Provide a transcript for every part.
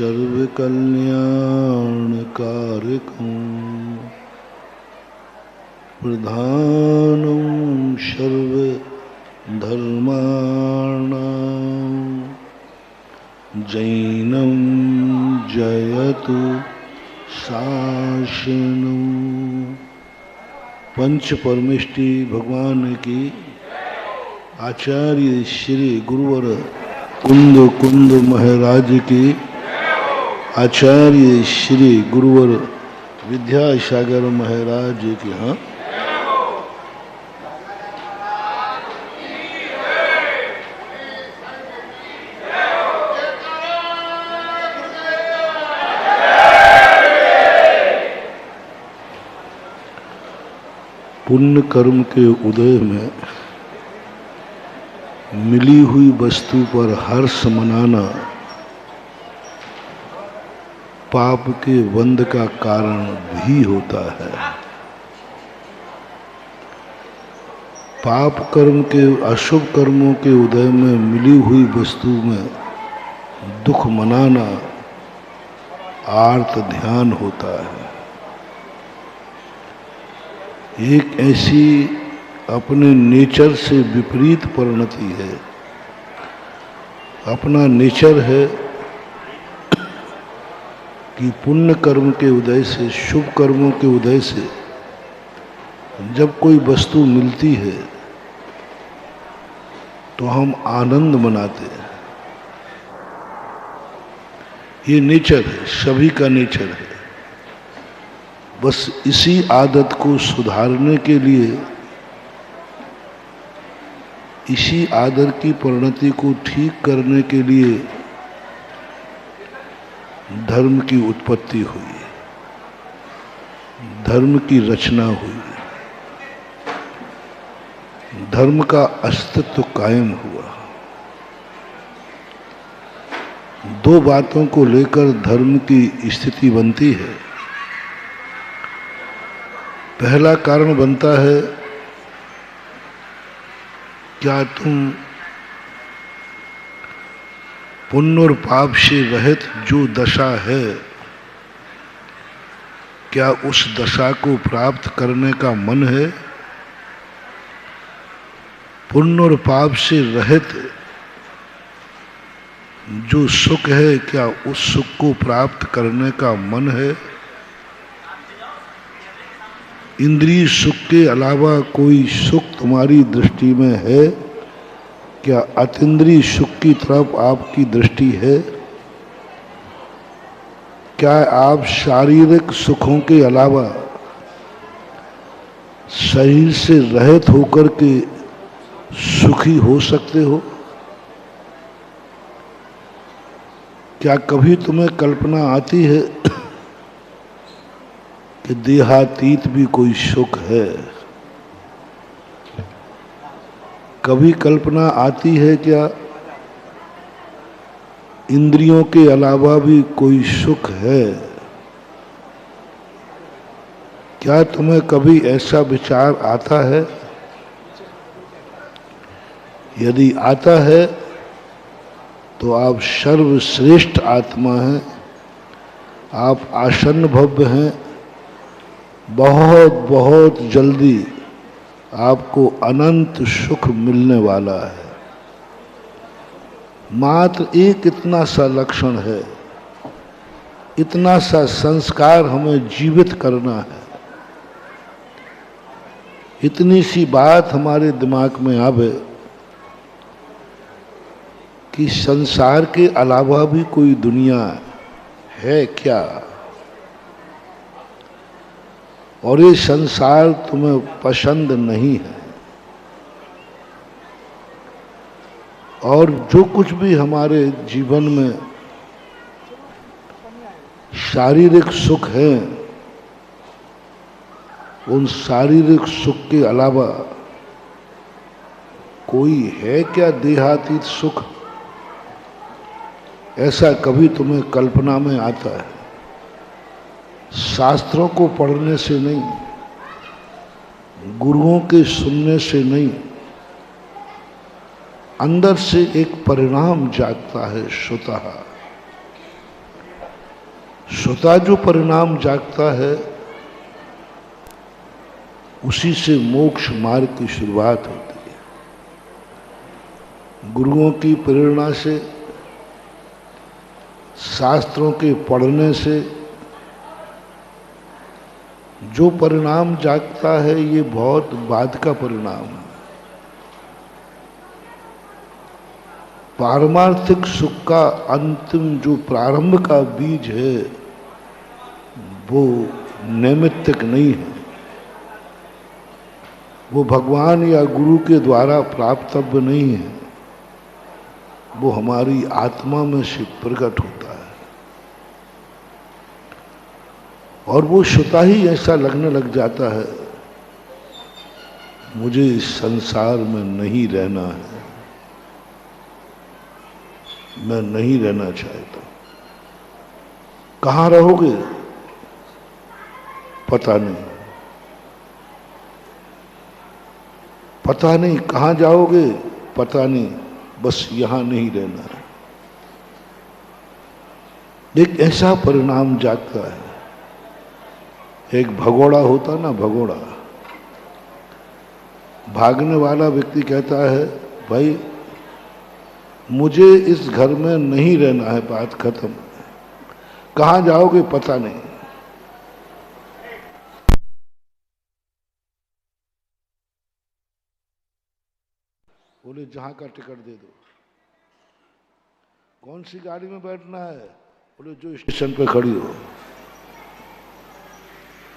सर्वकल्याणकारकं प्रधानं सर्वधर्माणां जैनं जयतु शासनं। पंच परमेष्टि भगवान की आचार्य श्री गुरुवर कुंद कुंद महाराज की आचार्य श्री गुरुवर विद्यासागर महाराज की हाँ पुण्य कर्म के उदय में मिली हुई वस्तु पर हर्ष मनाना पाप के बंध का कारण भी होता है। पाप कर्म के अशुभ कर्मों के उदय में मिली हुई वस्तु में दुख मनाना आर्त ध्यान होता है। एक ऐसी अपने नेचर से विपरीत परिणति है। अपना नेचर है कि पुण्य कर्म के उदय से, शुभ कर्मों के उदय से जब कोई वस्तु मिलती है तो हम आनंद मनाते हैं। ये नेचर है, सभी का नेचर है। बस इसी आदत को सुधारने के लिए, इसी आदर की परिणति को ठीक करने के लिए धर्म की उत्पत्ति हुई, धर्म की रचना हुई, धर्म का अस्तित्व कायम हुआ। दो बातों को लेकर धर्म की स्थिति बनती है। पहला कारण बनता है, क्या तुम पुण्य और पाप से रहित जो दशा है, क्या उस दशा को प्राप्त करने का मन है? पुण्य और पाप से रहित जो सुख है, क्या उस सुख को प्राप्त करने का मन है? इंद्रिय सुख के अलावा कोई सुख तुम्हारी दृष्टि में है? क्या अतीन्द्रिय सुख की तरफ आपकी दृष्टि है? क्या आप शारीरिक सुखों के अलावा शरीर से रहित होकर के सुखी हो सकते हो? क्या कभी तुम्हें कल्पना आती है कि देहातीत भी कोई सुख है? कभी कल्पना आती है क्या इंद्रियों के अलावा भी कोई सुख है? क्या तुम्हें कभी ऐसा विचार आता है? यदि आता है तो आप सर्वश्रेष्ठ आत्मा हैं, आप आसन्न भव्य हैं। बहुत बहुत जल्दी आपको अनंत सुख मिलने वाला है। मात्र एक इतना सा लक्षण है, इतना सा संस्कार हमें जीवित करना है। इतनी सी बात हमारे दिमाग में आवे कि संसार के अलावा भी कोई दुनिया है क्या, और ये संसार तुम्हें पसंद नहीं है। और जो कुछ भी हमारे जीवन में शारीरिक सुख है, उन शारीरिक सुख के अलावा कोई है क्या देहातीत सुख? ऐसा कभी तुम्हें कल्पना में आता है? शास्त्रों को पढ़ने से नहीं, गुरुओं के सुनने से नहीं, अंदर से एक परिणाम जागता है स्वतः। स्वतः जो परिणाम जागता है उसी से मोक्ष मार्ग की शुरुआत होती है। गुरुओं की प्रेरणा से, शास्त्रों के पढ़ने से जो परिणाम जागता है ये बहुत बाद का परिणाम है। पारमार्थिक सुख का अंतिम जो प्रारंभ का बीज है वो नैमित्तिक नहीं है, वो भगवान या गुरु के द्वारा प्राप्तव्य नहीं है, वो हमारी आत्मा में से प्रकट होता है और वो स्वतः ही ऐसा लगने लग जाता है मुझे इस संसार में नहीं रहना है, मैं नहीं रहना चाहता। कहाँ रहोगे पता नहीं, पता नहीं कहाँ जाओगे पता नहीं, बस यहां नहीं रहना है। एक ऐसा परिणाम जागता है। एक भगोड़ा होता ना, भगोड़ा, भागने वाला व्यक्ति कहता है भाई मुझे इस घर में नहीं रहना है, बात खत्म। कहाँ जाओगे पता नहीं। बोले जहां का टिकट दे दो। कौन सी गाड़ी में बैठना है? बोले जो स्टेशन पे खड़ी हो।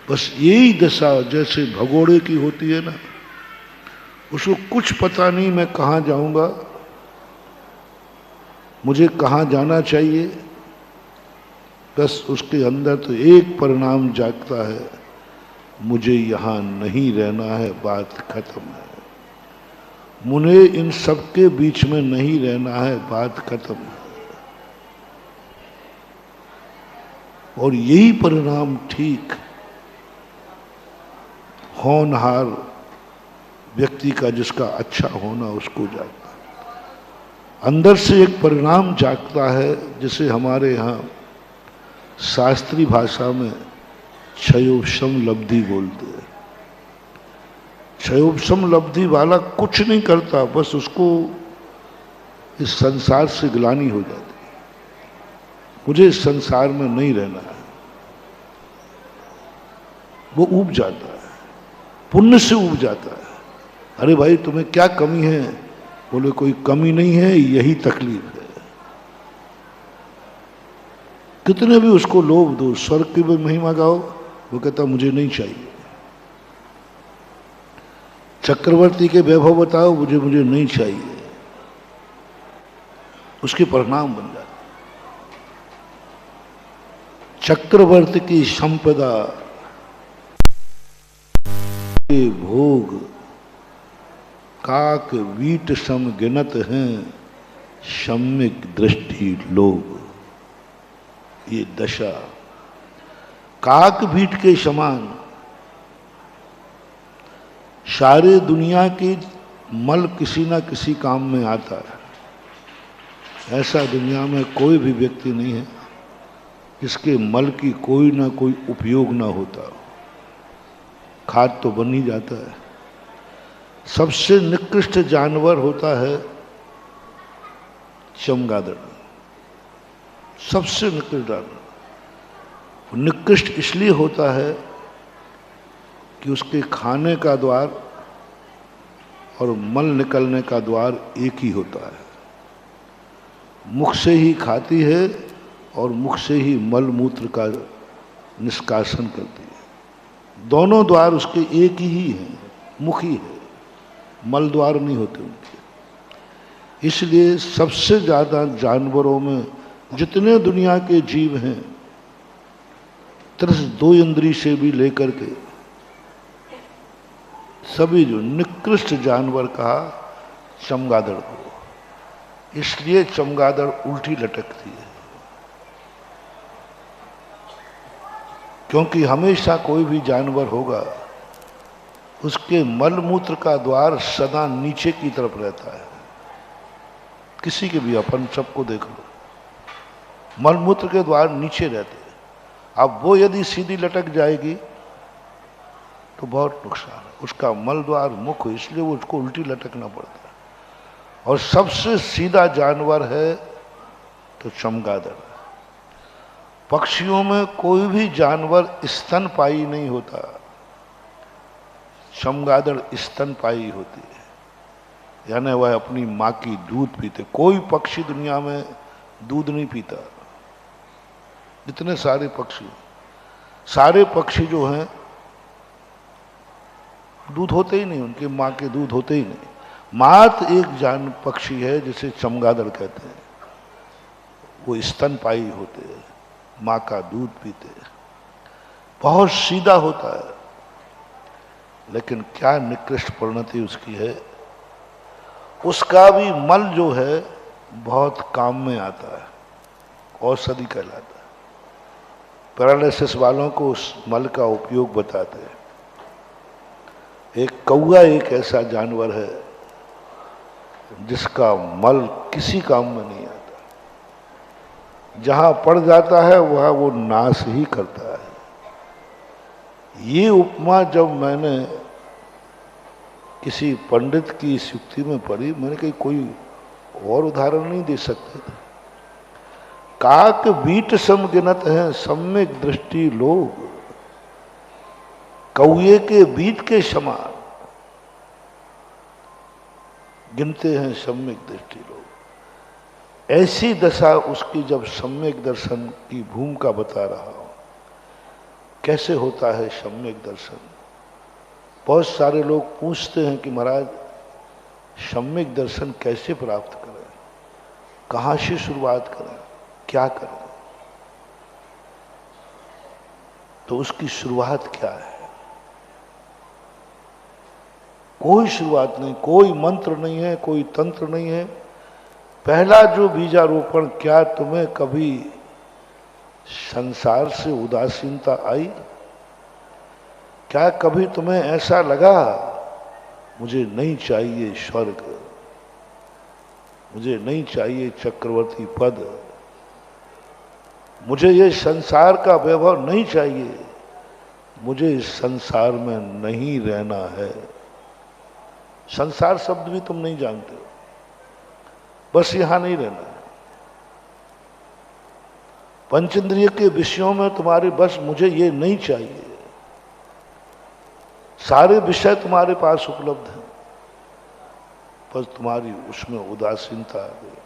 बस यही दशा जैसे भगोड़े की होती है ना, उसको कुछ पता नहीं मैं कहाँ जाऊंगा, मुझे कहाँ जाना चाहिए, बस उसके अंदर तो एक परिणाम जागता है मुझे यहाँ नहीं रहना है, बात खत्म है। मुझे इन सबके बीच में नहीं रहना है, बात खत्म है। और यही परिणाम ठीक होनहार व्यक्ति का, जिसका अच्छा होना उसको जागता है। अंदर से एक परिणाम जागता है जिसे हमारे यहाँ शास्त्रीय भाषा में क्षयोपशम लब्धि बोलते हैं। क्षयोपशम लब्धि वाला कुछ नहीं करता, बस उसको इस संसार से ग्लानि हो जाती है, मुझे इस संसार में नहीं रहना है। वो ऊब जाता है, पुण्य से ऊब जाता है। अरे भाई तुम्हें क्या कमी है? बोले कोई कमी नहीं है, यही तकलीफ है। कितने भी उसको लोभ दो, स्वर्ग की भी महिमा गाओ, वो कहता मुझे नहीं चाहिए। चक्रवर्ती के वैभव बताओ, मुझे नहीं चाहिए। उसके परिणाम बन जाते। चक्रवर्ती की संपदा के भोग काक वीट सम गिनत हैं, सम्यक दृष्टि लोग। ये दशा काक वीट के समान सारे दुनिया की मल किसी ना किसी काम में आता है। ऐसा दुनिया में कोई भी व्यक्ति नहीं है जिसके मल की कोई ना कोई उपयोग ना होता। खाद तो बन ही जाता है। सबसे निकृष्ट जानवर होता है चमगादड़, सबसे निकृष्ट जानवर। निकृष्ट इसलिए होता है कि उसके खाने का द्वार और मल निकलने का द्वार एक ही होता है। मुख से ही खाती है और मुख से ही मल मूत्र का निष्कासन करती है। दोनों द्वार उसके एक ही हैं, मुख ही है, मल द्वार नहीं होते उनके। इसलिए सबसे ज़्यादा जानवरों में जितने दुनिया के जीव हैं, तरस दो इंद्री से भी लेकर के सभी, जो निकृष्ट जानवर कहा चमगादड़ को। इसलिए चमगादड़ उल्टी लटकती है, क्योंकि हमेशा कोई भी जानवर होगा उसके मल मूत्र का द्वार सदा नीचे की तरफ रहता है। किसी के भी, अपन सबको देख लो, मल मूत्र के द्वार नीचे रहते हैं। अब वो यदि सीधी लटक जाएगी तो बहुत नुकसान है। उसका मल द्वार मुख हो, इसलिए वो उसको उल्टी लटकना पड़ता है। और सबसे सीधा जानवर है तो चमगादड़। पक्षियों में कोई भी जानवर स्तनपायी नहीं होता, चमगादड़ स्तनपायी होती है, यानी वह अपनी माँ की दूध पीते। कोई पक्षी दुनिया में दूध नहीं पीता। जितने सारे पक्षी जो हैं दूध होते ही नहीं, उनके माँ के दूध होते ही नहीं। मात्र एक पक्षी है जिसे चमगादड़ कहते हैं, वो स्तनपायी होते हैं, माँ का दूध पीते हैं, बहुत सीधा होता है। लेकिन क्या निकृष्ट परिणति उसकी है। उसका भी मल जो है बहुत काम में आता है, औषधि कहलाता है। पैरालिसिस वालों को उस मल का उपयोग बताते हैं। एक कौआ एक ऐसा जानवर है जिसका मल किसी काम में नहीं आता, जहां पड़ जाता है वहां वो नाश ही करता है। ये उपमा जब मैंने किसी पंडित की इस युक्ति में पढ़ी, मैंने कही कोई और उदाहरण नहीं दे सकते थे। काक बीट सम गिनत हैं सम्यक दृष्टि लोग, कौए के बीट के समान गिनते हैं सम्यक दृष्टि लोग। ऐसी दशा उसकी जब सम्यक दर्शन की भूमिका बता रहा हूं, कैसे होता है सम्यक दर्शन। बहुत सारे लोग पूछते हैं कि महाराज सम्यक दर्शन कैसे प्राप्त करें, कहाँ से शुरुआत करें, क्या करें। तो उसकी शुरुआत क्या है। कोई शुरुआत नहीं, कोई मंत्र नहीं है, कोई तंत्र नहीं है। पहला जो बीजारोपण, क्या तुम्हें कभी संसार से उदासीनता आई? क्या कभी तुम्हें ऐसा लगा मुझे नहीं चाहिए स्वर्ग, मुझे नहीं चाहिए चक्रवर्ती पद, मुझे ये संसार का वैभव नहीं चाहिए, मुझे इस संसार में नहीं रहना है। संसार शब्द भी तुम नहीं जानते हो, बस यहां नहीं रहना है। पंचेंद्रिय के विषयों में तुम्हारे बस मुझे ये नहीं चाहिए। सारे विषय तुम्हारे पास उपलब्ध हैं, बस तुम्हारी उसमें उदासीनता आ गई।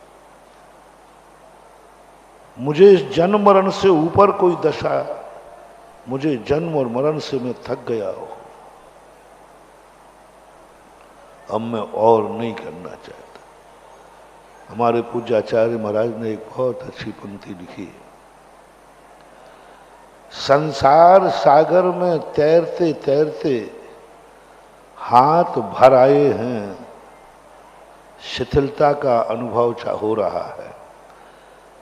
मुझे इस जन्म मरण से ऊपर कोई दशा, मुझे जन्म और मरण से मैं थक गया हो, अब मैं और नहीं करना चाहता। हमारे पूज्य आचार्य महाराज ने एक बहुत अच्छी पंक्ति लिखी है। संसार सागर में तैरते तैरते हाथ भर आए हैं, शिथिलता का अनुभव हो रहा है।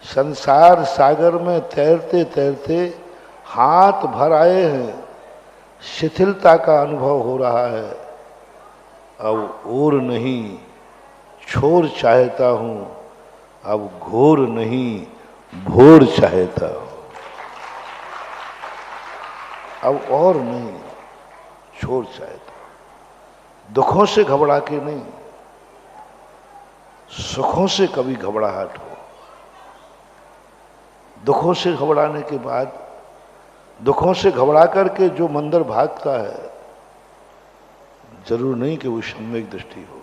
संसार सागर में तैरते तैरते हाथ भर आए हैं, शिथिलता का अनुभव हो रहा है। अब और नहीं छोर चाहता हूं, अब घोर नहीं भोर चाहता हूं। अब और नहीं छोर चाहता, दुखों से घबरा के नहीं, सुखों से कभी घबराहट हो। दुखों से घबराने के बाद, दुखों से घबरा करके जो मंदिर भागता है, जरूर नहीं कि वो सम्यक दृष्टि हो,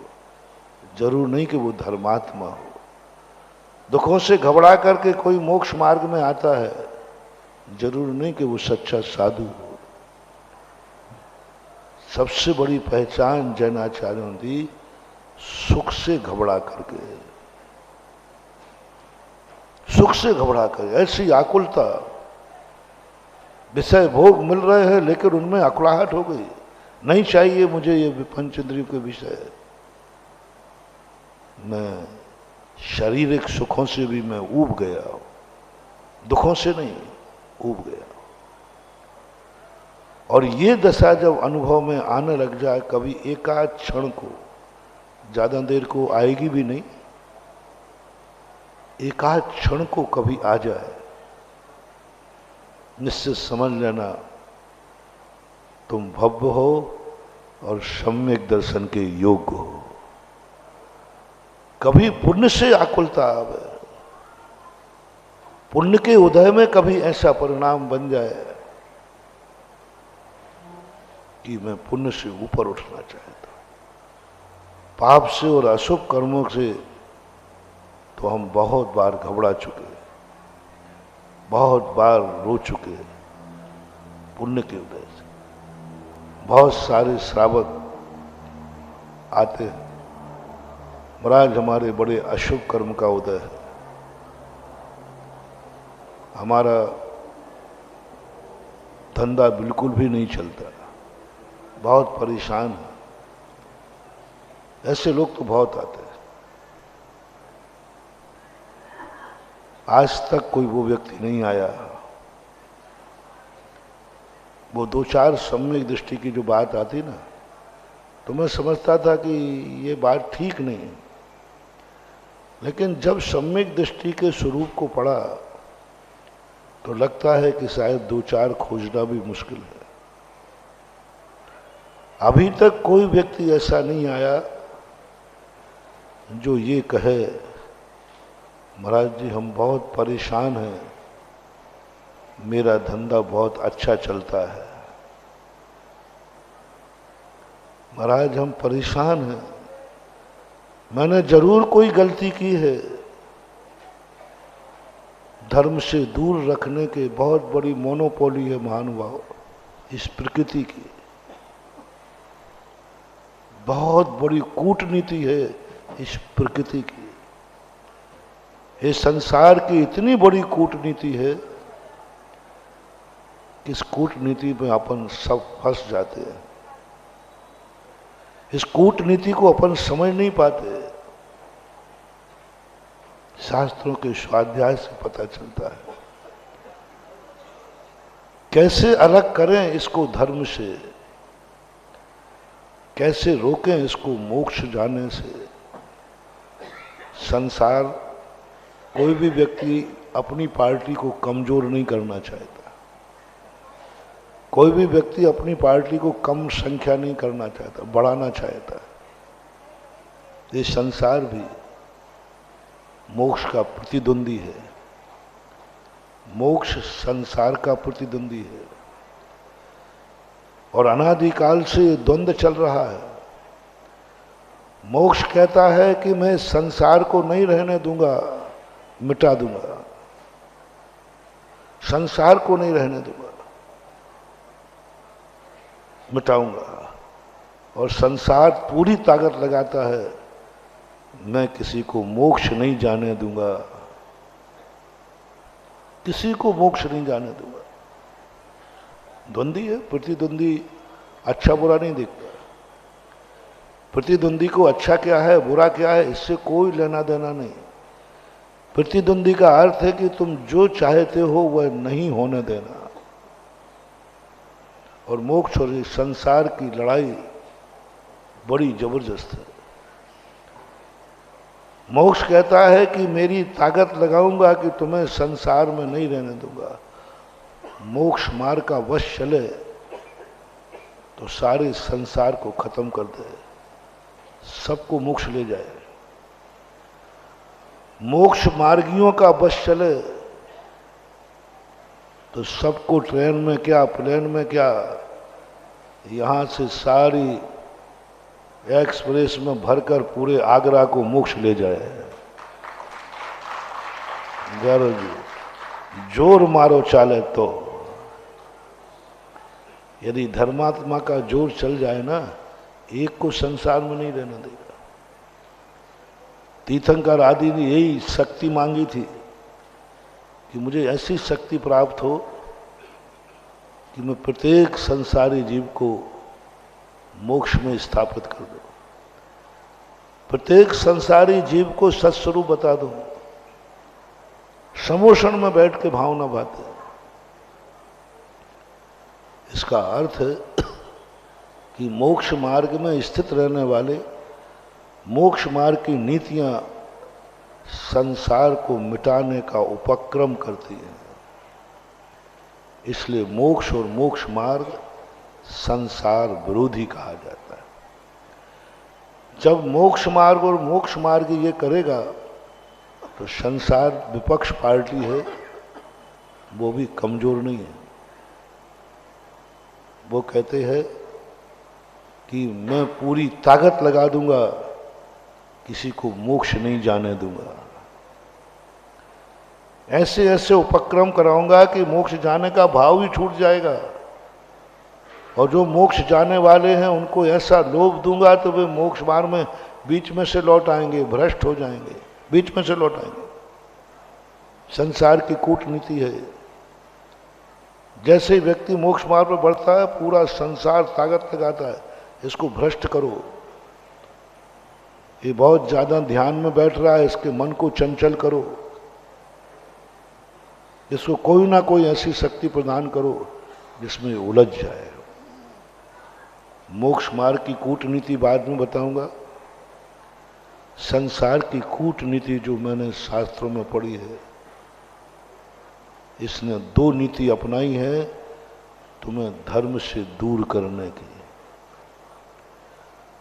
जरूर नहीं कि वो धर्मात्मा हो। दुखों से घबरा करके कोई मोक्ष मार्ग में आता है, जरूर नहीं कि वो सच्चा साधु हो। सबसे बड़ी पहचान जैनाचार्यों की सुख से घबरा करके, सुख से घबरा कर, ऐसी आकुलता, विषय भोग मिल रहे हैं लेकिन उनमें अकुलाहट हो गई, नहीं चाहिए मुझे ये पंचेंद्रियों के विषय। मैं शारीरिक सुखों से भी मैं ऊब गया हूं, दुखों से नहीं, ऊब गया। और ये दशा जब अनुभव में आने लग जाए, कभी एकाध क्षण को, ज्यादा देर को आएगी भी नहीं, एकाध क्षण को कभी आ जाए, निश्चित समझ लेना तुम भव्य हो और सम्यक दर्शन के योग्य हो। कभी पुण्य से आकुलता आवे, पुण्य के उदय में कभी ऐसा परिणाम बन जाए कि मैं पुण्य से ऊपर उठना चाहता, पाप से और अशुभ कर्मों से तो हम बहुत बार घबरा चुके, बहुत बार रो चुके। पुण्य के उदय से बहुत सारे श्रावक आते हैं, महाराज हमारे बड़े अशुभ कर्म का उदय है, हमारा धंधा बिल्कुल भी नहीं चलता, बहुत परेशान है। ऐसे लोग तो बहुत आते हैं। आज तक कोई वो व्यक्ति नहीं आया, वो दो चार सम्यक दृष्टि की जो बात आती ना, तो मैं समझता था कि ये बात ठीक नहीं है। लेकिन जब सम्यक दृष्टि के स्वरूप को पढ़ा तो लगता है कि शायद दो चार खोजना भी मुश्किल है। अभी तक कोई व्यक्ति ऐसा नहीं आया जो ये कहे महाराज जी हम बहुत परेशान हैं, मेरा धंधा बहुत अच्छा चलता है, महाराज हम परेशान हैं, मैंने जरूर कोई गलती की है। धर्म से दूर रखने के बहुत बड़ी मोनोपोली है महानुभाव इस प्रकृति की, बहुत बड़ी कूटनीति है इस प्रकृति की। इस संसार की इतनी बड़ी कूटनीति है कि इस कूटनीति में अपन सब फंस जाते हैं। इस कूटनीति को अपन समझ नहीं पाते। शास्त्रों के स्वाध्याय से पता चलता है कैसे अलग करें इसको धर्म से, कैसे रोकें इसको मोक्ष जाने से। संसार कोई भी व्यक्ति अपनी पार्टी को कमजोर नहीं करना चाहता, कोई भी व्यक्ति अपनी पार्टी को कम संख्या नहीं करना चाहता, बढ़ाना चाहता। ये संसार भी मोक्ष का प्रतिद्वंदी है, मोक्ष संसार का प्रतिद्वंदी है और अनादिकाल से द्वंद्व चल रहा है। मोक्ष कहता है कि मैं संसार को नहीं रहने दूंगा, मिटा दूंगा, संसार को नहीं रहने दूंगा, मिटाऊंगा। और संसार पूरी ताकत लगाता है मैं किसी को मोक्ष नहीं जाने दूंगा, किसी को मोक्ष नहीं जाने दूंगा। द्वंद्वी है, प्रतिद्वंदी अच्छा बुरा नहीं देखता। प्रतिद्वंदी को अच्छा क्या है बुरा क्या है इससे कोई लेना देना नहीं। प्रतिद्वंदी का अर्थ है कि तुम जो चाहते हो वह नहीं होने देना। और मोक्ष और संसार की लड़ाई बड़ी जबरदस्त है। मोक्ष कहता है कि मेरी ताकत लगाऊंगा कि तुम्हें संसार में नहीं रहने दूंगा। मोक्ष मार्ग का वश चले तो सारे संसार को खत्म कर दे, सबको मोक्ष ले जाए। मोक्ष मार्गियों का वश चले तो सबको ट्रेन में क्या प्लेन में क्या यहां से सारी एक्सप्रेस में भरकर पूरे आगरा को मोक्ष ले जाए। गरज जोर मारो चाले तो, यदि धर्मात्मा का जोर चल जाए ना, एक को संसार में नहीं रहने देगा। तीर्थंकर आदि ने यही शक्ति मांगी थी कि मुझे ऐसी शक्ति प्राप्त हो कि मैं प्रत्येक संसारी जीव को मोक्ष में स्थापित कर दूं, प्रत्येक संसारी जीव को सत्स्वरूप बता दूं, समोषण में बैठ के भावना बातें। इसका अर्थ है कि मोक्ष मार्ग में स्थित रहने वाले, मोक्ष मार्ग की नीतियां संसार को मिटाने का उपक्रम करती हैं। इसलिए मोक्ष और मोक्ष मार्ग संसार विरोधी कहा जाता है। जब मोक्ष मार्ग और मोक्ष मार्ग ये करेगा तो संसार विपक्ष पार्टी है वो भी कमजोर नहीं है। वो कहते हैं कि मैं पूरी ताकत लगा दूंगा, किसी को मोक्ष नहीं जाने दूंगा, ऐसे ऐसे उपक्रम कराऊंगा कि मोक्ष जाने का भाव ही छूट जाएगा, और जो मोक्ष जाने वाले हैं उनको ऐसा लोभ दूंगा तो वे मोक्ष मार्ग में बीच में से लौट आएंगे, भ्रष्ट हो जाएंगे, बीच में से लौट आएंगे। संसार की कूटनीति है। जैसे ही व्यक्ति मोक्ष मार्ग पर बढ़ता है पूरा संसार ताकत लगाता है, इसको भ्रष्ट करो, ये बहुत ज्यादा ध्यान में बैठ रहा है, इसके मन को चंचल करो, इसको कोई ना कोई ऐसी शक्ति प्रदान करो जिसमें उलझ जाए। मोक्ष मार्ग की कूटनीति बाद में बताऊंगा। संसार की कूटनीति जो मैंने शास्त्रों में पढ़ी है, इसने दो नीति अपनाई है तुम्हें धर्म से दूर करने की।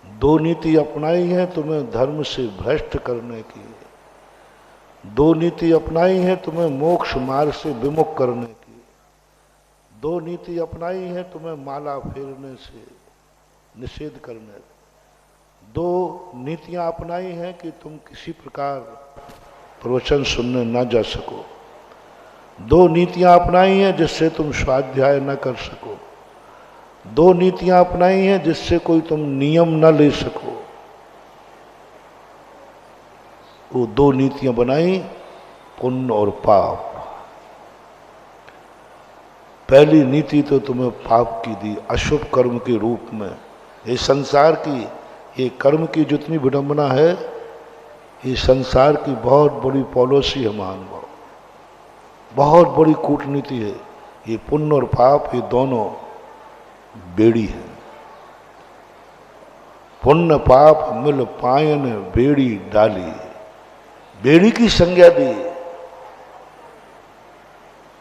दो नीति अपनाई है तुम्हें धर्म से भ्रष्ट करने की। दो नीति अपनाई है तुम्हें मोक्ष मार्ग से विमुख करने की। दो नीति अपनाई है तुम्हें माला फेरने से निषेध करने। दो नीतियां अपनाई हैं कि तुम किसी प्रकार प्रवचन सुनने ना जा सको। दो नीतियां अपनाई हैं जिससे तुम स्वाध्याय न कर सको। दो नीतियां अपनाई हैं जिससे कोई तुम नियम न ले सको। वो दो नीतियां बनाई, पुण्य और पाप। पहली नीति तो तुम्हें पाप की दी, अशुभ कर्म के रूप में। ये संसार की, ये कर्म की जितनी विडंबना है, ये संसार की बहुत बड़ी पॉलिसी है महानुभाव, बहुत बड़ी कूटनीति है। ये पुण्य और पाप, ये दोनों बेड़ी है। पुण्य पाप मिल पायन बेड़ी डाली, बेड़ी की संज्ञा दी।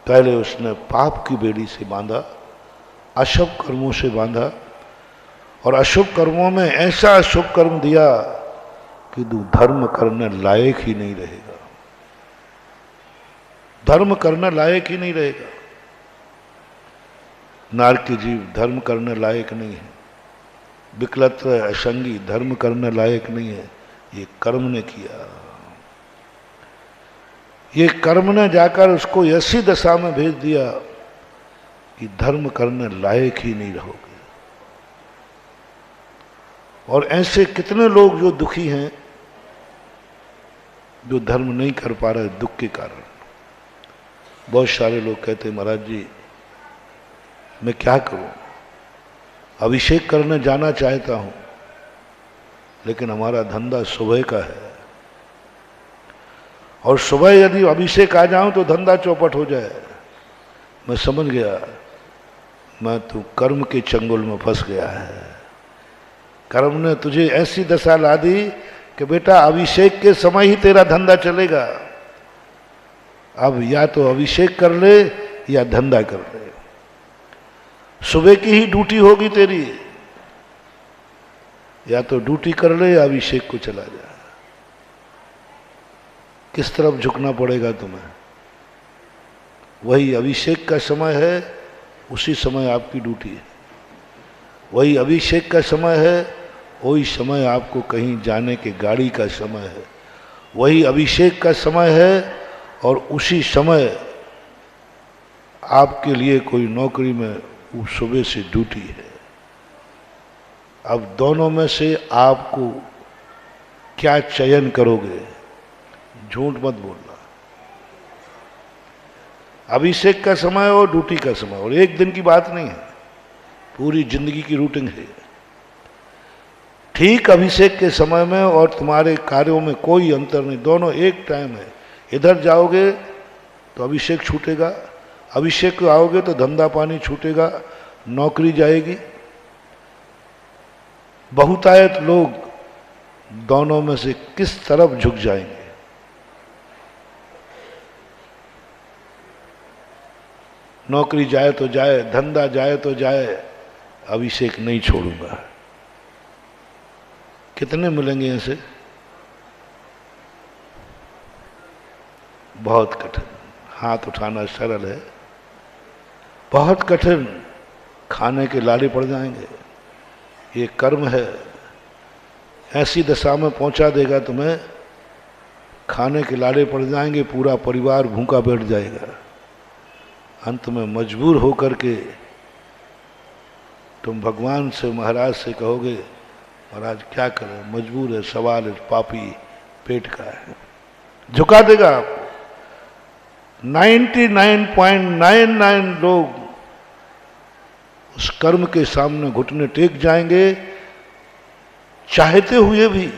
पहले उसने पाप की बेड़ी से बांधा, अशुभ कर्मों से बांधा, और अशुभ कर्मों में ऐसा अशुभ कर्म दिया कि तू धर्म करने लायक ही नहीं रहेगा। धर्म करने लायक ही नहीं रहेगा। नारकी जीव धर्म करने लायक नहीं है। विकलत्र असंगी धर्म करने लायक नहीं है। ये कर्म ने किया। ये कर्म ने जाकर उसको ऐसी दशा में भेज दिया कि धर्म करने लायक ही नहीं रहोगे। और ऐसे कितने लोग जो दुखी हैं, जो धर्म नहीं कर पा रहे दुख के कारण। बहुत सारे लोग कहते हैं महाराज जी मैं क्या करूं, अभिषेक करने जाना चाहता हूं लेकिन हमारा धंधा सुबह का है, और सुबह यदि अभिषेक आ जाऊं तो धंधा चौपट हो जाए। मैं समझ गया मैं तू कर्म के चंगुल में फंस गया है। कर्म ने तुझे ऐसी दशा ला दी कि बेटा अभिषेक के समय ही तेरा धंधा चलेगा। अब या तो अभिषेक कर ले या धंधा कर ले। सुबह की ही ड्यूटी होगी तेरी, या तो ड्यूटी कर ले या अभिषेक को चला जा। किस तरफ झुकना पड़ेगा तुम्हें? वही अभिषेक का समय है, उसी समय आपकी ड्यूटी है। वही अभिषेक का समय है, वही समय आपको कहीं जाने के गाड़ी का समय है। वही अभिषेक का समय है और उसी समय आपके लिए कोई नौकरी में सुबह से ड्यूटी है। अब दोनों में से आपको क्या चयन करोगे? झूठ मत बोलना। अभिषेक का समय और ड्यूटी का समय, और एक दिन की बात नहीं है, पूरी जिंदगी की रूटीन है। ठीक अभिषेक के समय में और तुम्हारे कार्यों में कोई अंतर नहीं, दोनों एक टाइम है। इधर जाओगे तो अभिषेक छूटेगा, अभिषेक को आओगे तो धंधा पानी छूटेगा, नौकरी जाएगी। बहुतायत लोग दोनों में से किस तरफ झुक जाएंगे? नौकरी जाए तो जाए, धंधा जाए तो जाए, अभिषेक नहीं छोड़ूंगा। कितने मिलेंगे ऐसे? बहुत कठिन। हाथ उठाना सरल है, बहुत कठिन। खाने के लाले पड़ जाएंगे। ये कर्म है, ऐसी दशा में पहुंचा देगा तुम्हें, खाने के लाले पड़ जाएंगे, पूरा परिवार भूखा बैठ जाएगा। अंत में मजबूर होकर के तुम भगवान से, महाराज से कहोगे, महाराज क्या करें, मजबूर है, सवाल है, पापी पेट का है। झुका देगा आपको। 99.99 लोग उस कर्म के सामने घुटने टेक जाएंगे, चाहते हुए भी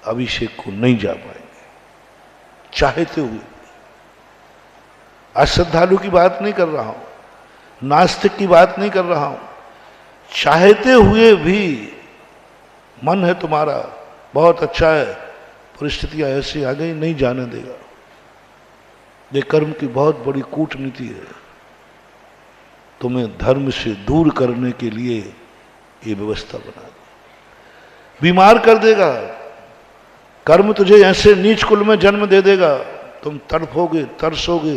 अभिषेक को नहीं जा पाएंगे, चाहते हुए। अश्रद्धालु की बात नहीं कर रहा हूं, नास्तिक की बात नहीं कर रहा हूं, चाहते हुए भी मन है तुम्हारा बहुत अच्छा है, परिस्थितियां ऐसी आ गई, नहीं जाने देगा। ये कर्म की बहुत बड़ी कूटनीति है, तुम्हें धर्म से दूर करने के लिए ये व्यवस्था बना दी। बीमार कर देगा कर्म, तुझे ऐसे नीच कुल में जन्म दे देगा, तुम तड़फोगे, तरसोगे।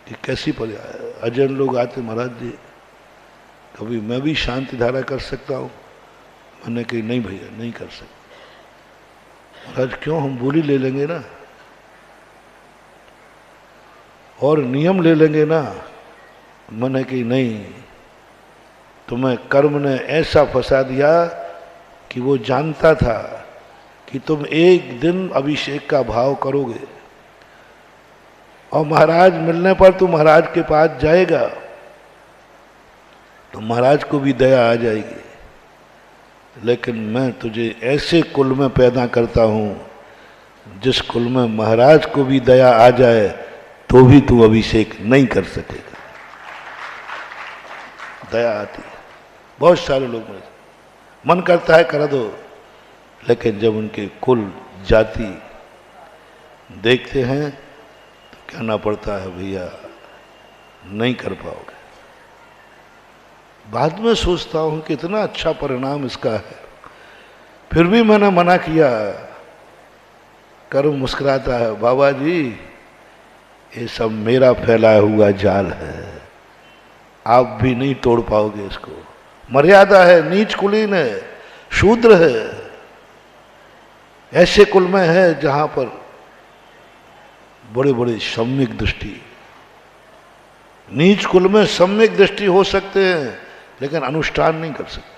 ये कैसी पर्याय है। अजैन लोग आते, महाराज जी कभी मैं भी शांति धारा कर सकता हूं? मैंने कही नहीं भैया, नहीं कर सकता। महाराज क्यों? हम बोली ले लेंगे ना, और नियम ले लेंगे ना। मैंने कही नहीं, तुम्हें कर्म ने ऐसा फंसा दिया कि वो जानता था कि तुम एक दिन अभिषेक का भाव करोगे, और महाराज मिलने पर तू महाराज के पास जाएगा तो महाराज को भी दया आ जाएगी। लेकिन मैं तुझे ऐसे कुल में पैदा करता हूं जिस कुल में महाराज को भी दया आ जाए तो भी तू अभिषेक नहीं कर सकेगा। दया आती है। बहुत सारे लोग में मन करता है करा दो, लेकिन जब उनके कुल जाति देखते हैं तो कहना पड़ता है भैया नहीं कर पाओगे। बाद में सोचता हूं कि इतना अच्छा परिणाम इसका है, फिर भी मैंने मना किया। कर्म मुस्कुराता है, बाबा जी ये सब मेरा फैलाया हुआ जाल है, आप भी नहीं तोड़ पाओगे इसको। मर्यादा है, नीच कुलीन है, शूद्र है, ऐसे कुल में है जहां पर बड़े बड़े सम्यक दृष्टि। नीच कुल में सम्यक दृष्टि हो सकते हैं लेकिन अनुष्ठान नहीं कर सकते।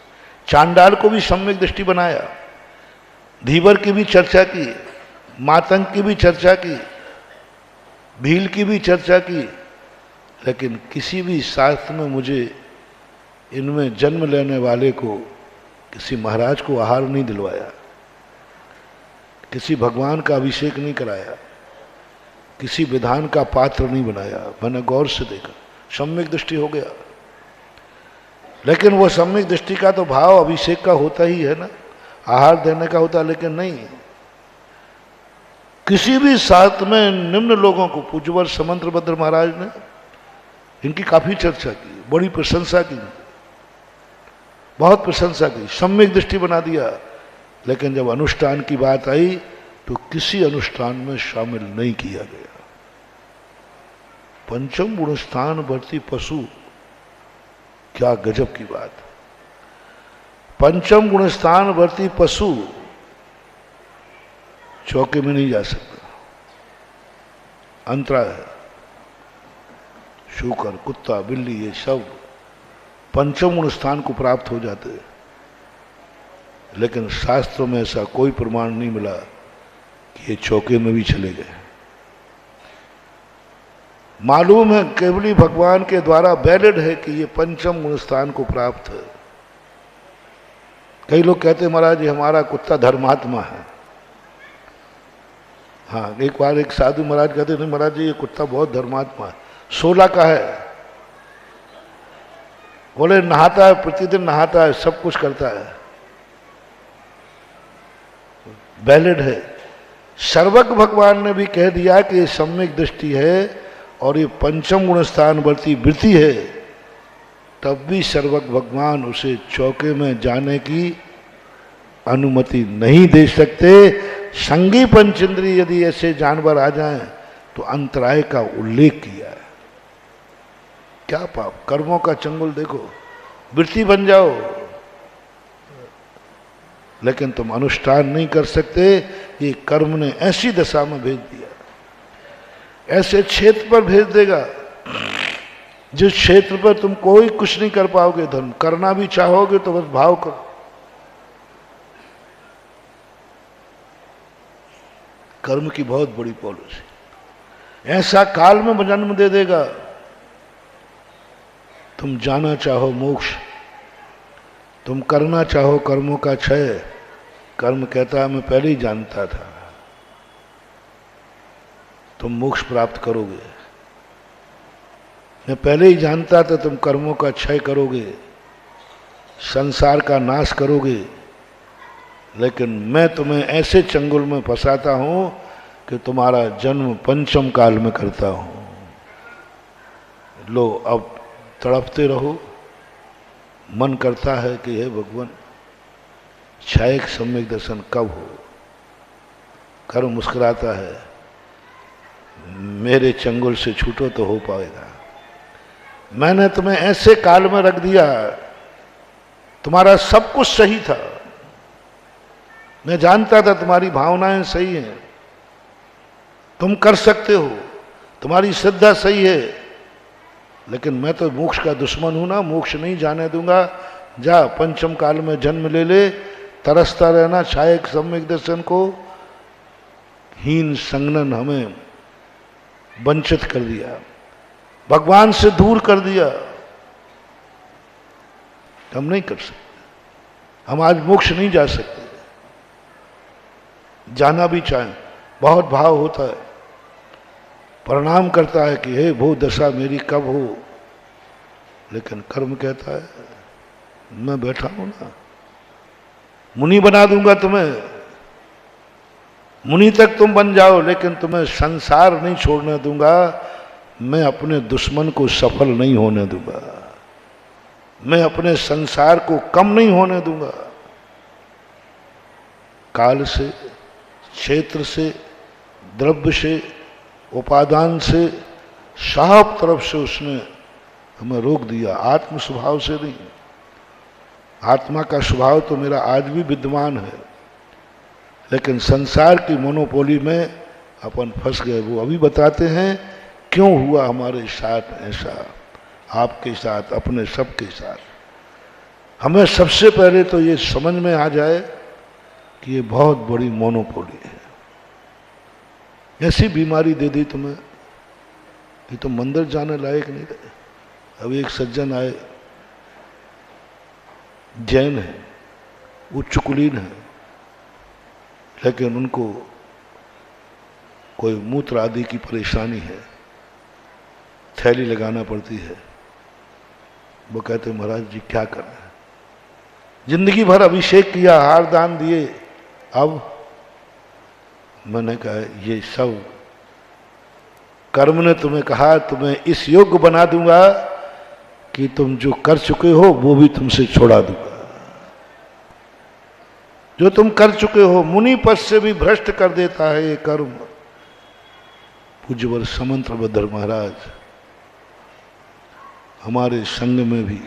चांडाल को भी सम्यक दृष्टि बनाया, धीवर की भी चर्चा की, मातंग की भी चर्चा की, भील की भी चर्चा की, लेकिन किसी भी शास्त्र में मुझे इनमें जन्म लेने वाले को, किसी महाराज को आहार नहीं दिलवाया, किसी भगवान का अभिषेक नहीं कराया, किसी विधान का पात्र नहीं बनाया। मैंने गौर से देखा, सम्यक दृष्टि हो गया। लेकिन वो सम्यक दृष्टि का तो भाव अभिषेक का होता ही है ना, आहार देने का होता, लेकिन नहीं। किसी भी शास्त्र में निम्न लोगों को, पूज्यवर समंत्रभद्र महाराज ने इनकी काफी चर्चा की, बड़ी प्रशंसा की, बहुत प्रशंसा की, सम्यक दृष्टि बना दिया। लेकिन जब अनुष्ठान की बात आई तो किसी अनुष्ठान में शामिल नहीं किया गया। पंचम गुण स्थान वर्ती पशु, क्या गजब की बात। पंचम गुण स्थान वर्ती पशु चौके में नहीं जा सकता, अंतरा है। शूकर, कुत्ता, बिल्ली, ये सब पंचम गुण स्थान को प्राप्त हो जाते हैं। लेकिन शास्त्रों में ऐसा कोई प्रमाण नहीं मिला कि ये चौके में भी चले गए। मालूम है केवली भगवान के द्वारा वैलिड है कि ये पंचम गुण स्थान को प्राप्त है। कई लोग कहते हैं महाराज जी हमारा कुत्ता धर्मात्मा है। हाँ, एक बार एक साधु महाराज कहते नहीं महाराज जी ये कुत्ता बहुत धर्मात्मा है। 16 का है, बोले नहाता है, प्रतिदिन नहाता है, सब कुछ करता है, वैलिड है। सर्वज्ञ भगवान ने भी कह दिया कि ये सम्यक दृष्टि है और ये पंचम गुण स्थान वर्ती वृत्ति है, तब भी सर्वज्ञ भगवान उसे चौके में जाने की अनुमति नहीं दे सकते। संगी पंचेंद्रिय यदि ऐसे जानवर आ जाएं तो अंतराय का उल्लेख किया है। क्या पाप, कर्मों का चंगुल देखो, वृत्ति बन जाओ लेकिन तुम अनुष्ठान नहीं कर सकते। ये कर्म ने ऐसी दशा में भेज दिया, ऐसे क्षेत्र पर भेज देगा जिस क्षेत्र पर तुम कोई कुछ नहीं कर पाओगे। धर्म करना भी चाहोगे तो बस भाव करो। कर्म की बहुत बड़ी पॉलिसी, ऐसा काल में जन्म दे देगा। तुम जाना चाहो मोक्ष, तुम करना चाहो कर्मों का क्षय, कर्म कहता है मैं पहले ही जानता था, तुम मोक्ष प्राप्त करोगे। मैं पहले ही जानता था तुम कर्मों का क्षय करोगे, संसार का नाश करोगे, लेकिन मैं तुम्हें ऐसे चंगुल में फंसाता हूं कि तुम्हारा जन्म पंचम काल में करता हूं। लो अब तड़पते रहो। मन करता है कि हे भगवान क्षयक सम्यक दर्शन कब हो। कर्म मुस्कुराता है, मेरे चंगुल से छूटो तो हो पाएगा। मैंने तुम्हें ऐसे काल में रख दिया, तुम्हारा सब कुछ सही था, मैं जानता था तुम्हारी भावनाएं सही हैं, तुम कर सकते हो, तुम्हारी श्रद्धा सही है, लेकिन मैं तो मोक्ष का दुश्मन हूं ना, मोक्ष नहीं जाने दूंगा। जा पंचम काल में जन्म ले ले, तरसता रहना क्षयक सम्यक दर्शन को। हीन संगनन हमें वंचित कर दिया, भगवान से दूर कर दिया। हम नहीं कर सकते, हम आज मोक्ष नहीं जा सकते। जाना भी चाहें बहुत भाव होता है, प्रणाम करता है कि हे भो दशा मेरी कब हो, लेकिन कर्म कहता है मैं बैठा हूं ना, मुनि बना दूंगा तुम्हें, मुनि तक तुम बन जाओ, लेकिन तुम्हें संसार नहीं छोड़ने दूंगा। मैं अपने दुश्मन को सफल नहीं होने दूंगा, मैं अपने संसार को कम नहीं होने दूंगा। काल से, क्षेत्र से, द्रव्य से, उपादान से, सब तरफ से उसने हमें रोक दिया, आत्म स्वभाव से नहीं। आत्मा का स्वभाव तो मेरा आज भी विद्यमान है, लेकिन संसार की मोनोपोली में अपन फंस गए। वो अभी बताते हैं क्यों हुआ हमारे साथ ऐसा, आपके साथ, अपने सबके साथ। हमें सबसे पहले तो ये समझ में आ जाए कि ये बहुत बड़ी मोनोपोली है। ऐसी बीमारी दे दी तुम्हें कि तुम मंदिर जाने लायक नहीं रहे। अब एक सज्जन आए, जैन है, उच्च कुलीन है, लेकिन उनको कोई मूत्र आदि की परेशानी है, थैली लगाना पड़ती है। वो कहते महाराज जी क्या करना है, जिंदगी भर अभिषेक किया, हार दान दिए, अब मैंने कहा ये सब कर्म ने तुम्हें कहा तुम्हें इस योग्य बना दूंगा कि तुम जो कर चुके हो वो भी तुमसे छोड़ा दूंगा। जो तुम कर चुके हो, मुनि पद से भी भ्रष्ट कर देता है ये कर्म। पूज्यवर समंतभद्र महाराज हमारे संग में भी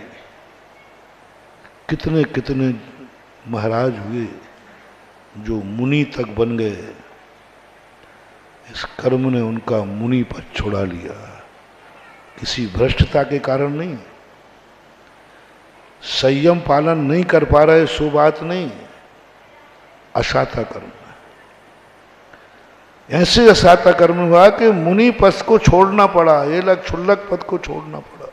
कितने कितने महाराज हुए जो मुनि तक बन गए। इस कर्म ने उनका मुनि पद छोड़ा लिया, किसी भ्रष्टता के कारण नहीं। संयम पालन नहीं कर पा रहे सो बात नहीं, असाता कर्म। ऐसे असाता कर्म हुआ कि मुनि पद को छोड़ना पड़ा, ये लग क्षुल्लक पद को छोड़ना पड़ा।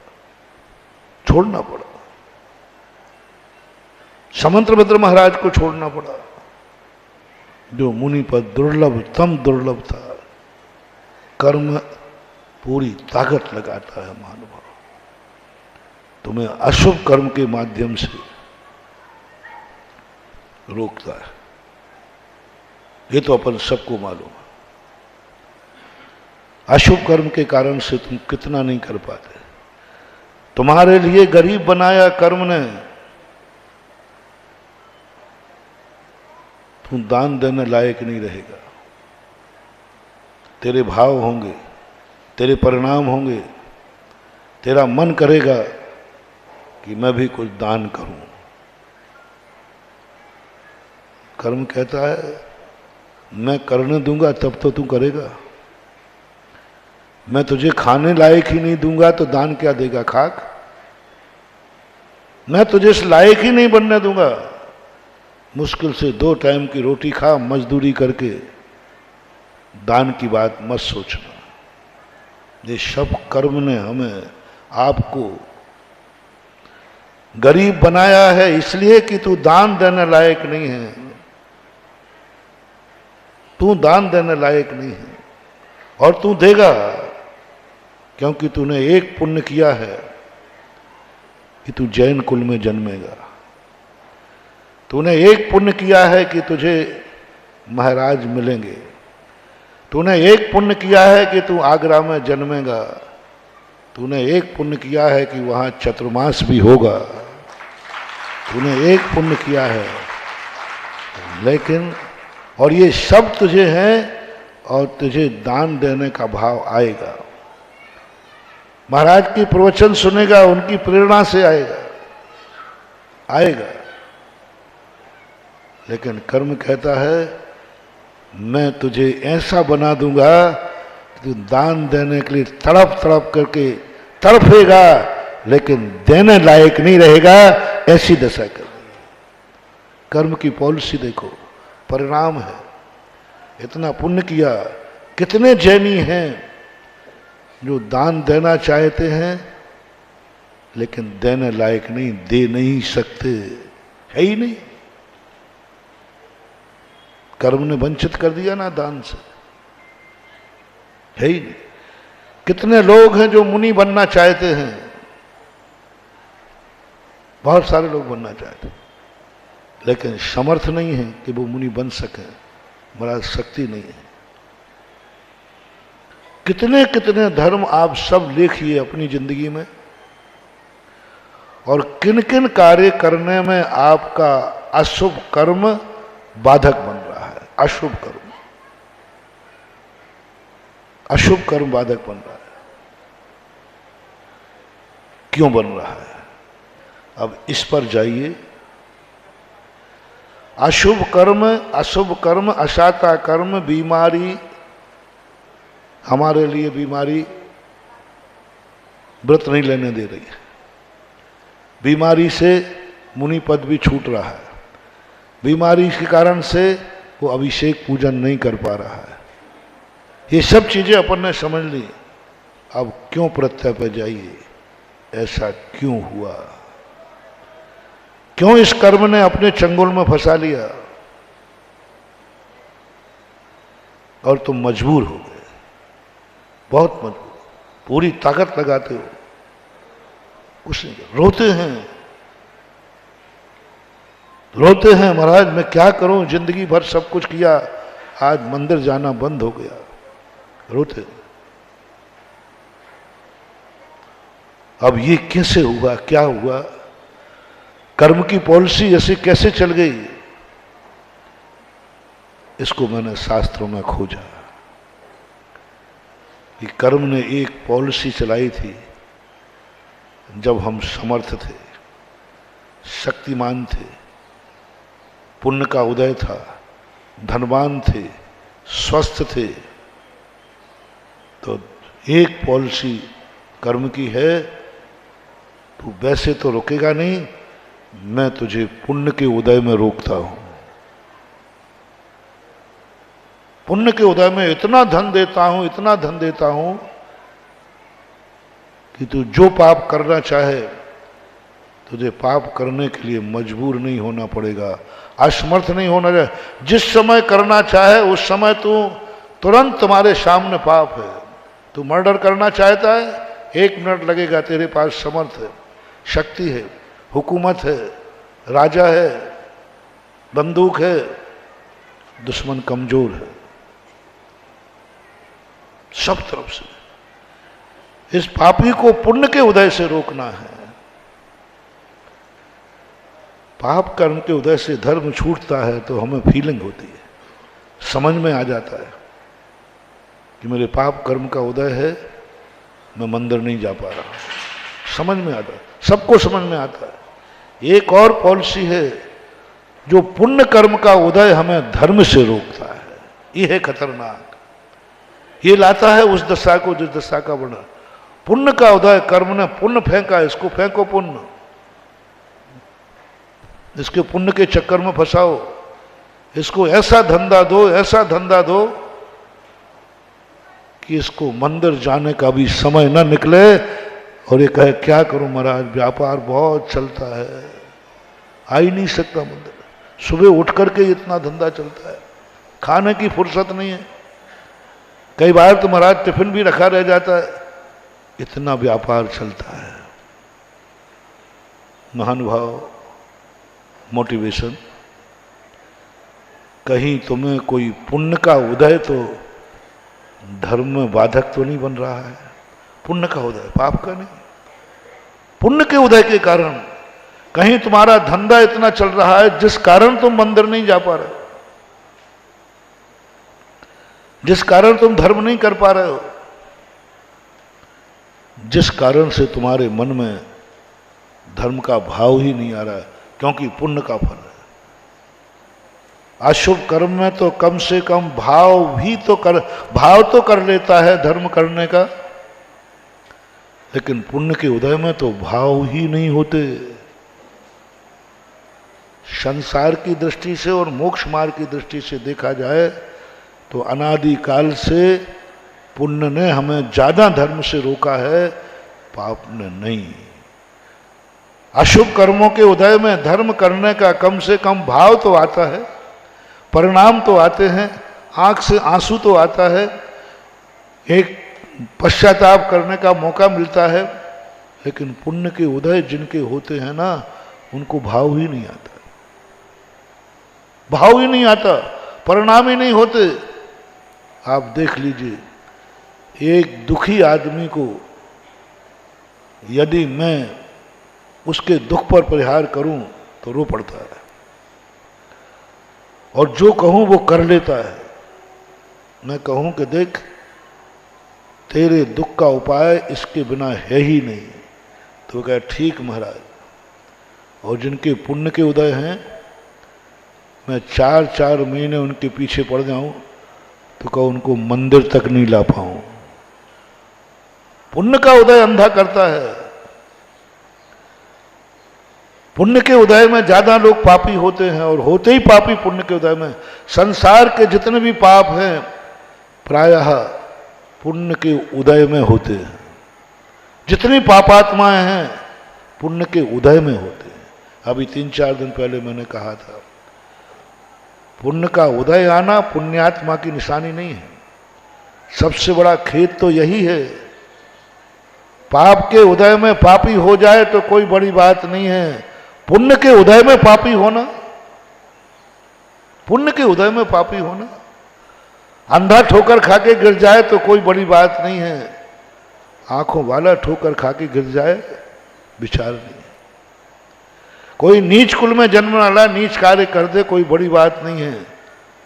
समंतभद्र महाराज को छोड़ना पड़ा, जो मुनि पद दुर्लभतम दुर्लभ था। कर्म पूरी ताकत लगाता है महानुभाव, तुम्हें अशुभ कर्म के माध्यम से रोकता है। ये तो अपन सबको मालूम है। अशुभ कर्म के कारण से तुम कितना नहीं कर पाते। तुम्हारे लिए गरीब बनाया कर्म ने, तू दान देने लायक नहीं रहेगा। तेरे भाव होंगे, तेरे परिणाम होंगे, तेरा मन करेगा कि मैं भी कुछ दान करूं। कर्म कहता है मैं करने दूंगा तब तो तू करेगा। मैं तुझे खाने लायक ही नहीं दूंगा तो दान क्या देगा, खाक। मैं तुझे इस लायक ही नहीं बनने दूंगा। मुश्किल से 2 टाइम की रोटी खा मजदूरी करके, दान की बात मत सोचना। ये सब कर्म ने हमें आपको गरीब बनाया है इसलिए कि तू दान देने लायक नहीं है। तू दान देने लायक नहीं है और तू देगा क्योंकि तूने एक पुण्य किया है कि तू जैन कुल में जन्मेगा। तूने एक पुण्य किया है कि तुझे महाराज मिलेंगे। तूने एक पुण्य किया है कि तू आगरा में जन्मेगा। तूने एक पुण्य किया है कि वहां चतुर्मास भी होगा। तूने एक पुण्य किया है, लेकिन और ये सब तुझे हैं और तुझे दान देने का भाव आएगा। महाराज की प्रवचन सुनेगा, उनकी प्रेरणा से आएगा। लेकिन कर्म कहता है मैं तुझे ऐसा बना दूंगा कि तू दान देने के लिए तड़प तड़प करके तड़फेगा, लेकिन देने लायक नहीं रहेगा। ऐसी दशा कर दी। कर्म की पॉलिसी देखो, परिणाम है। इतना पुण्य किया। कितने जैनी हैं जो दान देना चाहते हैं लेकिन देने लायक नहीं, दे नहीं सकते, है ही नहीं। कर्म ने वंचित कर दिया ना दान से, है ही नहीं। कितने लोग हैं जो मुनि बनना चाहते हैं, बहुत सारे लोग बनना चाहते हैं, लेकिन समर्थ नहीं है कि वो मुनि बन सके। महाराज शक्ति नहीं है। कितने कितने धर्म आप सब देखिए अपनी जिंदगी में, और किन किन कार्य करने में आपका अशुभ कर्म बाधक बन रहा है। अशुभ कर्म बाधक बन रहा है। क्यों बन रहा है? अब इस पर जाइए। अशुभ कर्म, अशाता कर्म, बीमारी। हमारे लिए बीमारी व्रत नहीं लेने दे रही है। बीमारी से मुनि पद भी छूट रहा है। बीमारी के कारण से वो अभिषेक पूजन नहीं कर पा रहा है। ये सब चीजें अपन ने समझ ली। अब क्यों प्रत्यय पे जाइए, ऐसा क्यों हुआ? क्यों इस कर्म ने अपने चंगुल में फंसा लिया और तुम मजबूर हो गए, बहुत मजबूर, पूरी ताकत लगाते हो, कुछ नहीं, रोते हैं महाराज मैं क्या करूं, जिंदगी भर सब कुछ किया, आज मंदिर जाना बंद हो गया, रोते। अब ये कैसे हुआ, क्या हुआ? कर्म की पॉलिसी ऐसे कैसे चल गई? इसको मैंने शास्त्रों में खोजा कि कर्म ने एक पॉलिसी चलाई थी। जब हम समर्थ थे, शक्तिमान थे, पुण्य का उदय था, धनवान थे, स्वस्थ थे, तो एक पॉलिसी कर्म की है, तू वैसे तो रुकेगा नहीं, मैं तुझे पुण्य के उदय में रोकता हूं। पुण्य के उदय में इतना धन देता हूं, इतना धन देता हूं कि तू जो पाप करना चाहे तुझे पाप करने के लिए मजबूर नहीं होना पड़ेगा, असमर्थ नहीं होना चाहिए। जिस समय करना चाहे उस समय तू तुरंत तुम्हारे सामने पाप है। तू मर्डर करना चाहता है, 1 मिनट लगेगा, तेरे पास समर्थ है, शक्ति है, हुकूमत है, राजा है, बंदूक है, दुश्मन कमजोर है, सब तरफ से। इस पापी को पुण्य के उदय से रोकना है। पाप कर्म के उदय से धर्म छूटता है तो हमें फीलिंग होती है, समझ में आ जाता है कि मेरे पाप कर्म का उदय है, मैं मंदिर नहीं जा पा रहा। समझ में आता है, सबको समझ में आता है। एक और पॉलिसी है जो पुण्य कर्म का उदय हमें धर्म से रोकता है। यह है खतरनाक। ये लाता है उस दशा को जिस दशा का वर्णन। पुण्य का उदय, कर्म ने पुण्य फेंका, इसको फेंको पुण्य, इसके पुण्य के चक्कर में फंसाओ, इसको ऐसा धंधा दो, ऐसा धंधा दो कि इसको मंदिर जाने का भी समय ना निकले और ये कहे क्या करूं महाराज, व्यापार बहुत चलता है, आ ही नहीं सकता मंदिर। सुबह उठ करके इतना धंधा चलता है, खाने की फुर्सत नहीं है। कई बार तो महाराज टिफिन भी रखा रह जाता है, इतना व्यापार चलता है। महानुभाव, मोटिवेशन, कहीं तुम्हें कोई पुण्य का उदय तो धर्म में बाधक तो नहीं बन रहा है। पुण्य का उदय, पाप का नहीं। पुण्य के उदय के कारण कहीं तुम्हारा धंधा इतना चल रहा है जिस कारण तुम मंदिर नहीं जा पा रहे हो, जिस कारण तुम धर्म नहीं कर पा रहे हो, जिस कारण से तुम्हारे मन में धर्म का भाव ही नहीं आ रहा है, क्योंकि पुण्य का फल है। अशुभ कर्म में तो कम से कम भाव तो कर लेता है धर्म करने का, लेकिन पुण्य के उदय में तो भाव ही नहीं होते। संसार की दृष्टि से और मोक्ष मार्ग की दृष्टि से देखा जाए तो अनादि काल से पुण्य ने हमें ज्यादा धर्म से रोका है, पाप ने नहीं। अशुभ कर्मों के उदय में धर्म करने का कम से कम भाव तो आता है, परिणाम तो आते हैं, आंख से आंसू तो आता है, एक पश्चाताप करने का मौका मिलता है। लेकिन पुण्य के उदय जिनके होते हैं ना, उनको भाव ही नहीं आता, भाव ही नहीं आता, परिणाम ही नहीं होते। आप देख लीजिए, एक दुखी आदमी को यदि मैं उसके दुख पर परिहार करूं तो रो पड़ता है, और जो कहूं वो कर लेता है। मैं कहूं कि देख तेरे दुख का उपाय इसके बिना है ही नहीं, तो कहे ठीक महाराज। और जिनके पुण्य के उदय हैं, मैं 4-4 महीने उनके पीछे पड़ जाऊं तो कहो उनको मंदिर तक नहीं ला पाऊं। पुण्य का उदय अंधा करता है। पुण्य के उदय में ज्यादा लोग पापी होते हैं, और होते ही पापी पुण्य के उदय में। संसार के जितने भी पाप हैं प्रायः पुण्य के उदय में होते हैं। जितनी पापात्माएं हैं पुण्य के उदय में होते हैं। अभी 3-4 दिन पहले मैंने कहा था, पुण्य का उदय आना पुण्यात्मा की निशानी नहीं है। सबसे बड़ा खेद तो यही है। पाप के उदय में पापी हो जाए तो कोई बड़ी बात नहीं है, पुण्य के उदय में पापी होना, पुण्य के उदय में पापी होना। अंधा ठोकर खा के गिर जाए तो कोई बड़ी बात नहीं है, आंखों वाला ठोकर खा के गिर जाए विचार नहीं। कोई नीच कुल में जन्म वाला नीच कार्य कर दे, कोई बड़ी बात नहीं है।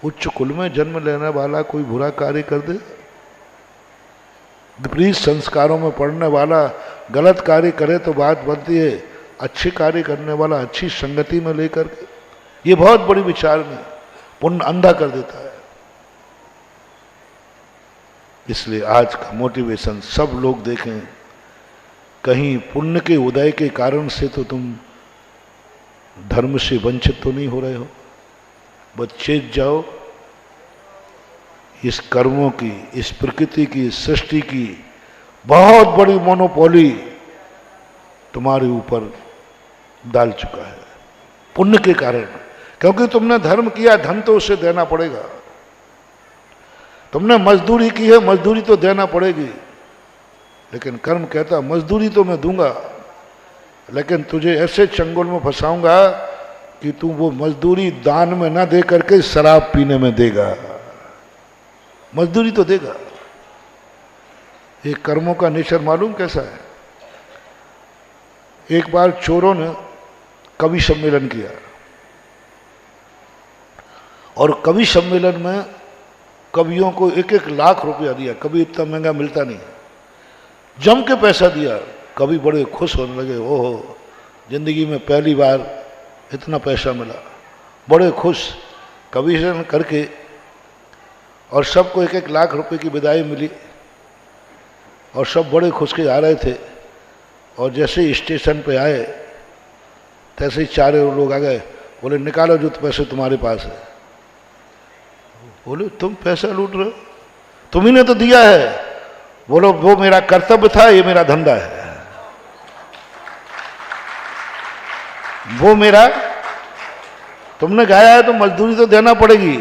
उच्च कुल में जन्म लेने वाला कोई बुरा कार्य कर दे, विपरीत संस्कारों में पड़ने वाला गलत कार्य करे तो बात बनती है। अच्छे कार्य करने वाला अच्छी संगति में लेकर के, ये बहुत बड़ी विचार में पुण्य अंधा कर देता है। इसलिए आज का मोटिवेशन सब लोग देखें, कहीं पुण्य के उदय के कारण से तो तुम धर्म से वंचित तो नहीं हो रहे हो। बस चेत जाओ, इस कर्मों की, इस प्रकृति की, इस सृष्टि की बहुत बड़ी मोनोपोली तुम्हारे ऊपर डाल चुका है पुण्य के कारण। क्योंकि तुमने धर्म किया, धन तो उसे देना पड़ेगा। तुमने मजदूरी की है, मजदूरी तो देना पड़ेगी। लेकिन कर्म कहता मजदूरी तो मैं दूंगा, लेकिन तुझे ऐसे चंगुल में फंसाऊंगा कि तू वो मजदूरी दान में ना दे करके शराब पीने में देगा। मजदूरी तो देगा, ये कर्मों का नेचर मालूम कैसा है? एक बार चोरों ने कवि सम्मेलन किया और कवि सम्मेलन में कवियों को 1-1 लाख रुपया दिया। कभी इतना महंगा मिलता नहीं, जम के पैसा दिया। कवि बड़े खुश होने लगे, ओहो जिंदगी में पहली बार इतना पैसा मिला, बड़े खुश। कविशन करके और सबको 1-1 लाख रुपए की विदाई मिली और सब बड़े खुश के आ रहे थे। और जैसे ही स्टेशन पे आए तैसे ही 4 लोग आ गए, बोले निकालो जो पैसे तुम्हारे पास है। बोले तुम पैसा लूट रहे हो, तुम्ही ने तो दिया है। बोलो वो मेरा कर्तव्य था, ये मेरा धंधा है। वो मेरा, तुमने गाया है तो मजदूरी तो देना पड़ेगी,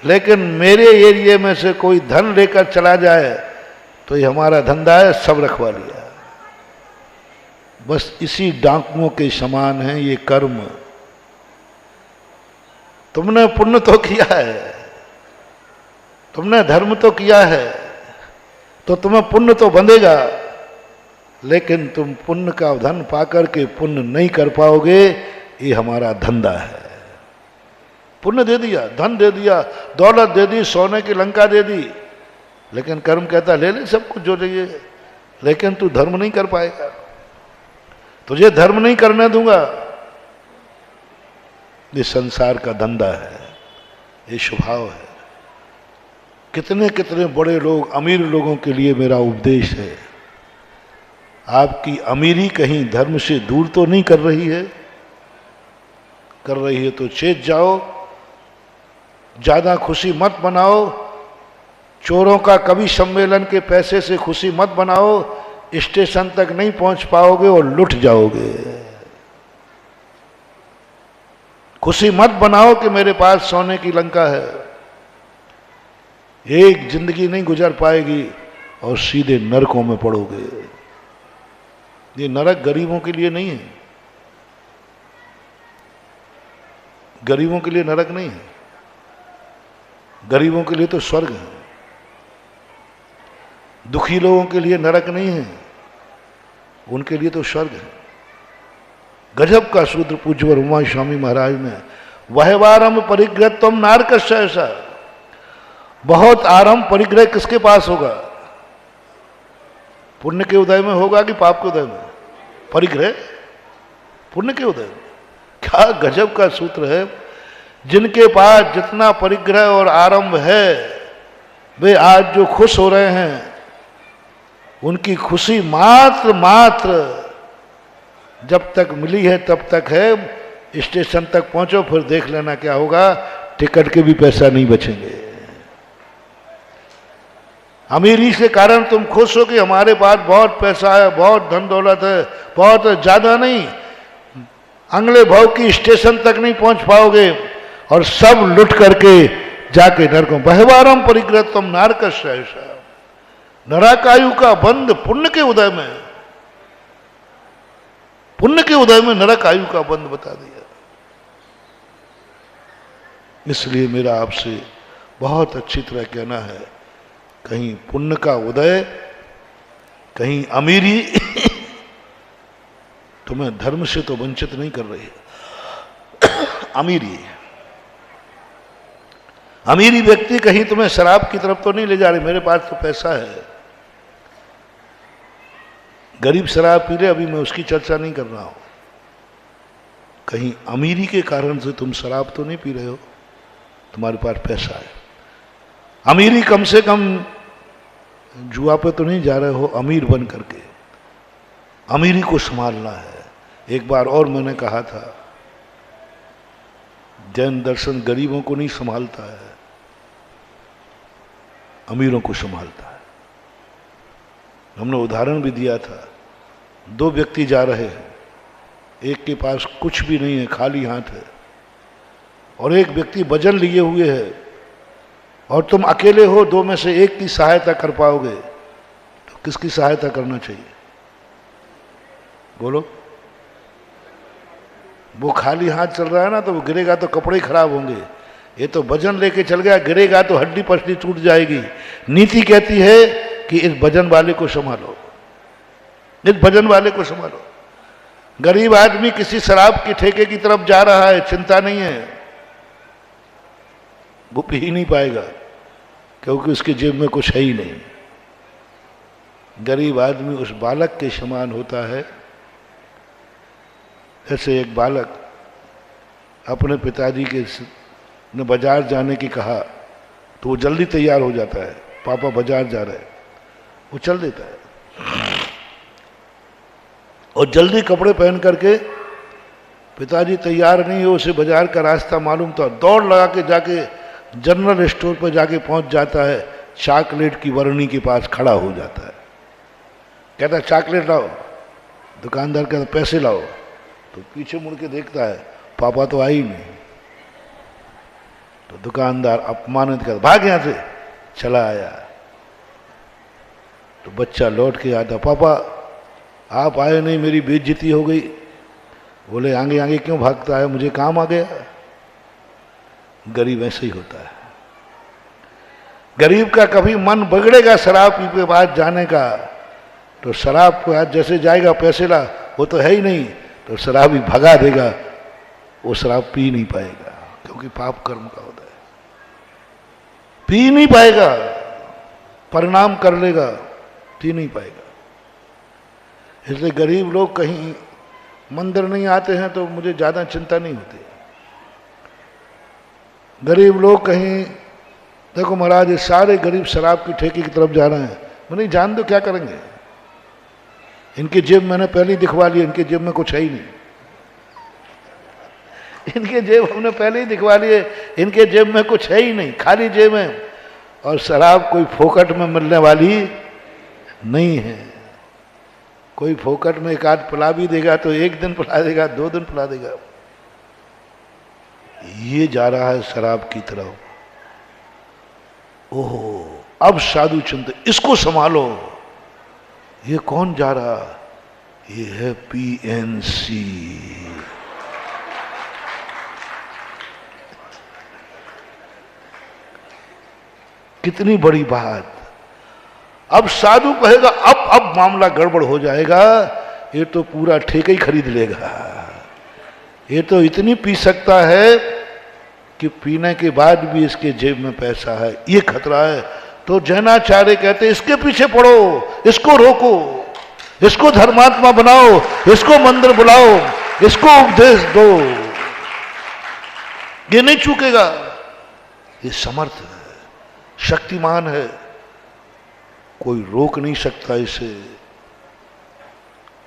लेकिन मेरे एरिया में से कोई धन लेकर चला जाए तो ये हमारा धंधा है, सब रखवा लिया। बस इसी डाकुओं के समान है ये कर्म। तुमने पुण्य तो किया है, तुमने धर्म तो किया है, तो तुम्हें पुण्य तो बंधेगा, लेकिन तुम पुण्य का धन पाकर के पुण्य नहीं कर पाओगे। ये हमारा धंधा है। पुण्य दे दिया, धन दे दिया, दौलत दे दी, सोने की लंका दे दी, लेकिन कर्म कहता ले ले सब कुछ जो चाहिए, लेकिन तू धर्म नहीं कर पाएगा, तुझे धर्म नहीं करने दूंगा। ये संसार का धंधा है, ये स्वभाव है। कितने कितने बड़े लोग, अमीर लोगों के लिए मेरा उपदेश है, आपकी अमीरी कहीं धर्म से दूर तो नहीं कर रही है? कर रही है तो चेत जाओ, ज्यादा खुशी मत बनाओ। चोरों का कवि सम्मेलन के पैसे से खुशी मत बनाओ, स्टेशन तक नहीं पहुंच पाओगे और लुट जाओगे। खुशी मत बनाओ कि मेरे पास सोने की लंका है, एक जिंदगी नहीं गुजर पाएगी और सीधे नरकों में पड़ोगे। ये नरक गरीबों के लिए नहीं है, गरीबों के लिए नरक नहीं है, गरीबों के लिए तो स्वर्ग है। दुखी लोगों के लिए नरक नहीं है, उनके लिए तो स्वर्ग है। गजब का सूत्र पूज्य उमा स्वामी महाराज ने, वहवारम परिग्रह तुम नारकस्य ऐसा। बहुत आराम परिग्रह किसके पास होगा? पुण्य के उदय में होगा कि पाप के उदय में? परिग्रह पुण्य के उदय में। क्या गजब का सूत्र है। जिनके पास जितना परिग्रह और आरंभ है, वे आज जो खुश हो रहे हैं, उनकी खुशी मात्र मात्र जब तक मिली है तब तक है। स्टेशन तक पहुंचो फिर देख लेना क्या होगा, टिकट के भी पैसा नहीं बचेंगे। अमीरी से कारण तुम खुश हो कि हमारे पास बहुत पैसा है, बहुत धन दौलत है, बहुत ज्यादा नहीं, अगले भाव की स्टेशन तक नहीं पहुंच पाओगे और सब लुट करके जाके नरकों। बहवारम परिग्रह तुम नारकस्य ऐसा। नरकायु का बंध पुण्य के उदय में, पुण्य के उदय में नरकायु का बंध बता दिया। इसलिए मेरा आपसे बहुत अच्छी तरह कहना है, कहीं पुण्य का उदय, कहीं अमीरी तुम्हें धर्म से तो वंचित नहीं कर रही है। अमीरी अमीरी व्यक्ति कहीं तुम्हें शराब की तरफ तो नहीं ले जा रही, मेरे पास तो पैसा है। गरीब शराब पी ले, अभी मैं उसकी चर्चा नहीं कर रहा हूं। कहीं अमीरी के कारण से तुम शराब तो नहीं पी रहे हो, तुम्हारे पास पैसा है। अमीरी कम से कम जुआ पे तो नहीं जा रहे हो, अमीर बन करके। अमीरी को संभालना है। एक बार और मैंने कहा था, जैन दर्शन गरीबों को नहीं संभालता है, अमीरों को संभालता है। हमने उदाहरण भी दिया था, 2 व्यक्ति जा रहे हैं, एक के पास कुछ भी नहीं है, खाली हाथ है, और एक व्यक्ति वजन लिए हुए है, और तुम अकेले हो, 2 में से एक की सहायता कर पाओगे तो किसकी सहायता करना चाहिए? बोलो। वो खाली हाथ चल रहा है ना, तो वो गिरेगा तो कपड़े ही खराब होंगे। ये तो वजन लेके चल गया, गिरेगा तो हड्डी पसली टूट जाएगी। नीति कहती है कि इस भजन वाले को संभालो, इस भजन वाले को संभालो। गरीब आदमी किसी शराब के ठेके की तरफ जा रहा है, चिंता नहीं है, वो पी ही नहीं पाएगा क्योंकि उसकी जेब में कुछ है ही नहीं। गरीब आदमी उस बालक के समान होता है। ऐसे एक बालक अपने पिताजी के ने बाजार जाने की कहा तो वो जल्दी तैयार हो जाता है, पापा बाजार जा रहे हैं, वो चल देता है और जल्दी कपड़े पहन करके, पिताजी तैयार नहीं हो, उसे बाजार का रास्ता मालूम था, दौड़ लगा के जाके जनरल स्टोर पर जाके पहुंच जाता है, चॉकलेट की बरनी के पास खड़ा हो जाता है, कहता है चॉकलेट लाओ। दुकानदार कहता पैसे लाओ। तो पीछे मुड़ के देखता है, पापा तो आई नहीं। तो दुकानदार अपमानित कर भाग यहां से, चला आया। तो बच्चा लौट के आता, पापा आप आए नहीं, मेरी बेइज्जती हो गई। बोले आगे आगे क्यों भागता है, मुझे काम आ गया। गरीब ऐसे ही होता है। गरीब का कभी मन बिगड़ेगा शराब पी के बाद जाने का, तो शराब को आज जैसे जाएगा पैसे ला, वो तो है ही नहीं, तो शराब ही भगा देगा, वो शराब पी नहीं पाएगा क्योंकि पाप कर्म का होता है, पी नहीं पाएगा, परिणाम कर लेगा, पी नहीं पाएगा। इसलिए गरीब लोग कहीं मंदिर नहीं आते हैं तो मुझे ज़्यादा चिंता नहीं होती। गरीब लोग कहीं, देखो महाराज ये सारे गरीब शराब की ठेके की तरफ जा रहे हैं, मैंने जान दो क्या करेंगे, इनकी जेब मैंने पहले ही दिखवा ली, इनकी जेब में कुछ है ही नहीं, इनके जेब हमने पहले ही दिखवा लिए, इनके जेब में कुछ है ही नहीं, खाली जेब है। और शराब कोई फोकट में मिलने वाली नहीं है। कोई फोकट में एक आध पिला भी देगा तो एक दिन पिला देगा, 2 दिन पिला देगा। ये जा रहा है शराब की तरफ। ओहो, अब साधु चिंतन, इसको संभालो। ये कौन जा रहा, ये है पीएनसी। कितनी बड़ी बात। अब साधु कहेगा अब मामला गड़बड़ हो जाएगा, ये तो पूरा ठेका ही खरीद लेगा, ये तो इतनी पी सकता है कि पीने के बाद भी इसके जेब में पैसा है, ये खतरा है। तो जैनाचार्य कहते इसके पीछे पड़ो, इसको रोको, इसको धर्मात्मा बनाओ, इसको मंदिर बुलाओ, इसको उपदेश दो, ये नहीं चूकेगा, ये समर्थ है, शक्तिमान है, कोई रोक नहीं सकता इसे,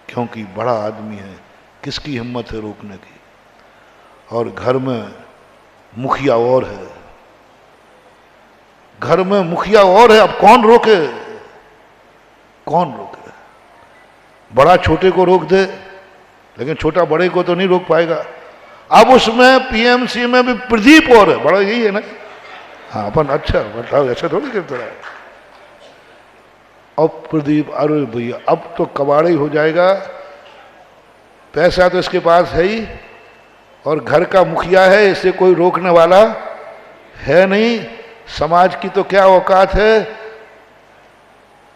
क्योंकि बड़ा आदमी है, किसकी हिम्मत है रोकने की। और घर में मुखिया और है, घर में मुखिया और है, अब कौन रोके, कौन रोके। बड़ा छोटे को रोक दे, लेकिन छोटा बड़े को तो नहीं रोक पाएगा। अब उसमें पीएमसी में भी प्रदीप और है, बड़ा यही है ना। हाँ अपन अच्छा बताओ, ऐसा थोड़ी करता है। अब प्रदीप, अरे भैया अब तो कबाड़ा ही हो जाएगा, पैसा तो इसके पास है ही, और घर का मुखिया है, इसे कोई रोकने वाला है नहीं, समाज की तो क्या औकात है।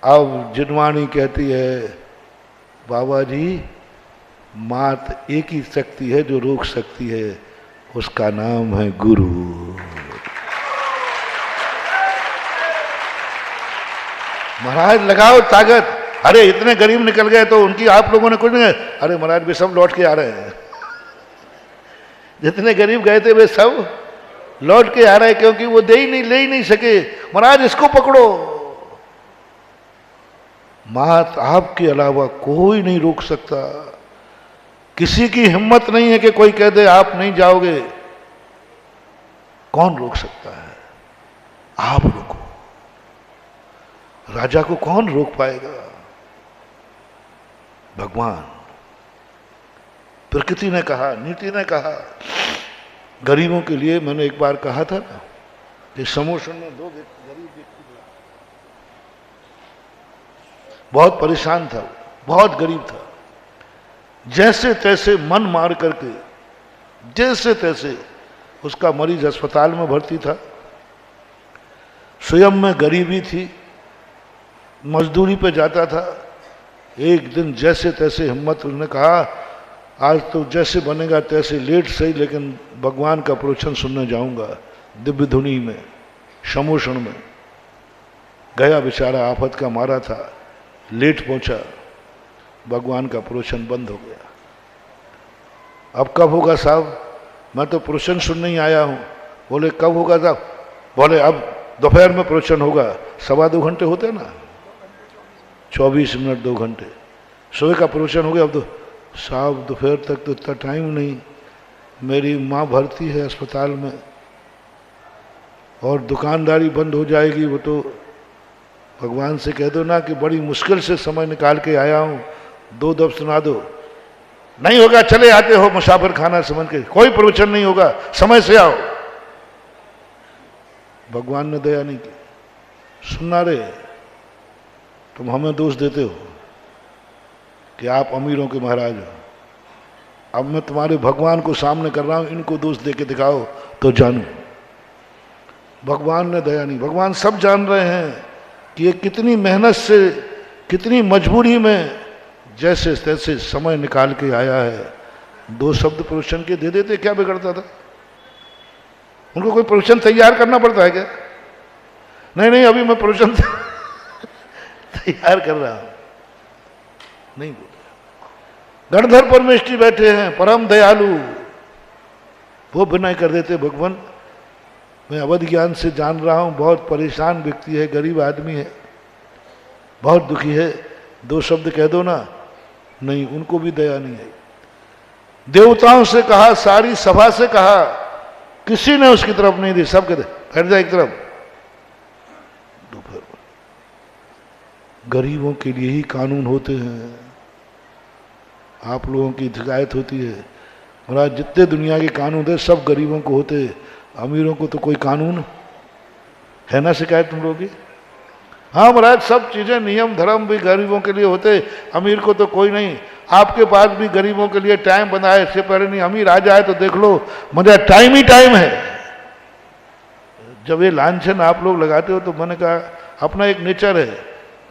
अब जिनवाणी कहती है, बाबा जी मात एक ही शक्ति है जो रोक सकती है, उसका नाम है गुरु। महाराज लगाओ ताकत। अरे इतने गरीब निकल गए तो उनकी आप लोगों ने कुछ नहीं, अरे महाराज वे सब लौट के आ रहे हैं, जितने गरीब गए थे वे सब लौट के आ रहे हैं, क्योंकि वो दे ही नहीं, ले ही नहीं सके। महाराज इसको पकड़ो, मात आपके अलावा कोई नहीं रोक सकता, किसी की हिम्मत नहीं है कि कोई कह दे आप नहीं जाओगे। कौन रोक सकता है, आप रोको। राजा को कौन रोक पाएगा, भगवान। प्रकृति ने कहा, नीति ने कहा। गरीबों के लिए मैंने एक बार कहा था ना कि समोसन में 2 गरीब व्यक्ति बहुत परेशान था, बहुत गरीब था, जैसे तैसे मन मार करके जैसे तैसे उसका मरीज अस्पताल में भर्ती था, स्वयं में गरीबी थी, मजदूरी पे जाता था। एक दिन जैसे तैसे हिम्मत ने कहा आज तो जैसे बनेगा तैसे लेट सही लेकिन भगवान का प्रवचन सुनने जाऊंगा। दिव्य धुनी में समोषण में गया, बेचारा आफत का मारा था, लेट पहुंचा, भगवान का प्रवचन बंद हो गया। अब कब होगा साहब, मैं तो प्रवचन सुनने ही आया हूं। बोले कब होगा साहब? बोले अब दोपहर में प्रवचन होगा। 2.25 घंटे होते ना, 24 मिनट 2 घंटे, सुबह का प्रवचन हो गया। अब तो साहब दोपहर तक तो इतना टाइम नहीं, मेरी माँ भर्ती है अस्पताल में और दुकानदारी बंद हो जाएगी। वो तो भगवान से कह दो ना कि बड़ी मुश्किल से समय निकाल के आया हूँ, 2 दब सुना दो। नहीं होगा, चले आते हो मुसाफिर खाना समझ के, कोई प्रवचन नहीं होगा, समय से आओ। भगवान ने दया नहीं की। सुनना रे, तुम हमें दोष देते हो कि आप अमीरों के महाराज हो। अब मैं तुम्हारे भगवान को सामने कर रहा हूं, इनको दोष दे के दिखाओ तो जानू। भगवान ने दया नहीं। भगवान सब जान रहे हैं कि ये कितनी मेहनत से, कितनी मजबूरी में जैसे तैसे समय निकाल के आया है। 2 शब्द प्रवचन के दे देते, क्या बिगड़ता था? उनको कोई प्रवचन तैयार करना पड़ता है क्या? नहीं नहीं, अभी मैं प्रवचन तैयार कर रहा हूं, नहीं बोले। गणधर परमेष्ठी बैठे हैं, परम दयालु, वो विनय कर देते, भगवान मैं अवध ज्ञान से जान रहा हूं, बहुत परेशान व्यक्ति है, गरीब आदमी है, बहुत दुखी है, 2 शब्द कह दो ना। नहीं, उनको भी दया नहीं आई। देवताओं से कहा, सारी सभा से कहा, किसी ने उसकी तरफ नहीं दी। सब कहते हट जा एक तरफ। दोपहर गरीबों के लिए ही कानून होते हैं, आप लोगों की हिदायत होती है। महाराज जितने दुनिया के कानून थे सब गरीबों को होते, अमीरों को तो कोई कानून है ना शिकायत तुम लोगों की? हाँ महाराज, सब चीजें नियम धर्म भी गरीबों के लिए होते, अमीर को तो कोई नहीं। आपके पास भी गरीबों के लिए टाइम बना है, इससे पहले नहीं अमीर आ जाए तो देख लो, मुझे टाइम ही टाइम है। जब ये लांछन आप लोग लगाते हो तो मैंने कहा अपना एक नेचर है,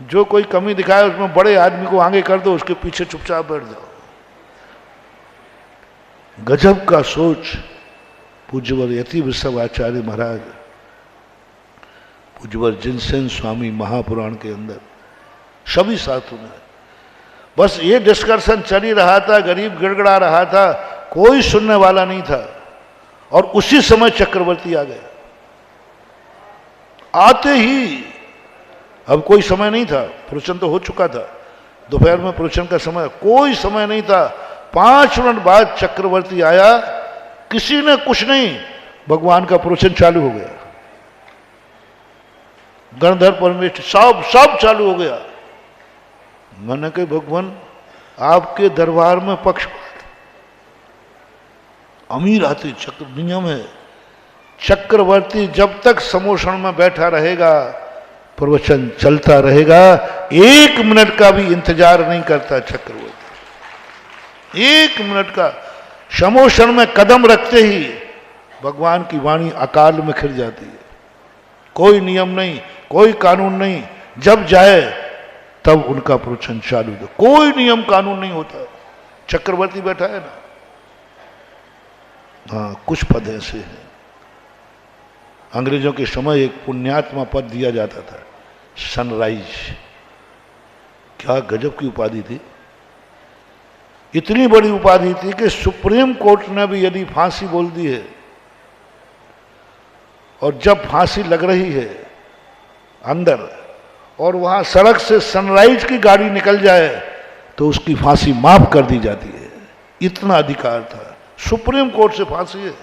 जो कोई कमी दिखाए उसमें बड़े आदमी को आगे कर दो, उसके पीछे चुपचाप बैठ जाओ। गजब का सोच पूज्यवर यति विश्व आचार्य महाराज, पूज्यवर जिनसेन स्वामी महापुराण के अंदर सभी साधुओं ने, बस ये डिस्कशन चल ही रहा था, गरीब गिड़गड़ा रहा था, कोई सुनने वाला नहीं था। और उसी समय चक्रवर्ती आ गया। आते ही, अब कोई समय नहीं था, प्रवचन तो हो चुका था, दोपहर में प्रवचन का समय, कोई समय नहीं था। 5 मिनट बाद चक्रवर्ती आया, किसी ने कुछ नहीं, भगवान का प्रवचन चालू हो गया। गणधर परमेष्ठी सब चालू हो गया। मैंने कहा भगवान आपके दरबार में पक्षपात, अमीर आते, चक्र नियम है, चक्रवर्ती जब तक समोषण में बैठा रहेगा प्रवचन चलता रहेगा, 1 मिनट का भी इंतजार नहीं करता चक्रवर्ती। 1 मिनट का, समोषण में कदम रखते ही भगवान की वाणी अकाल में खिल जाती है। कोई नियम नहीं, कोई कानून नहीं, जब जाए तब उनका प्रवचन चालू दो, कोई नियम कानून नहीं होता। चक्रवर्ती बैठा है ना। हाँ, कुछ पद ऐसे हैं। अंग्रेजों के समय एक पुण्यात्मा पद दिया जाता था, सनराइज। क्या गजब की उपाधि थी, इतनी बड़ी उपाधि थी कि सुप्रीम कोर्ट ने भी यदि फांसी बोल दी है और जब फांसी लग रही है अंदर और वहां सड़क से सनराइज की गाड़ी निकल जाए तो उसकी फांसी माफ कर दी जाती है। इतना अधिकार था, सुप्रीम कोर्ट से फांसी है।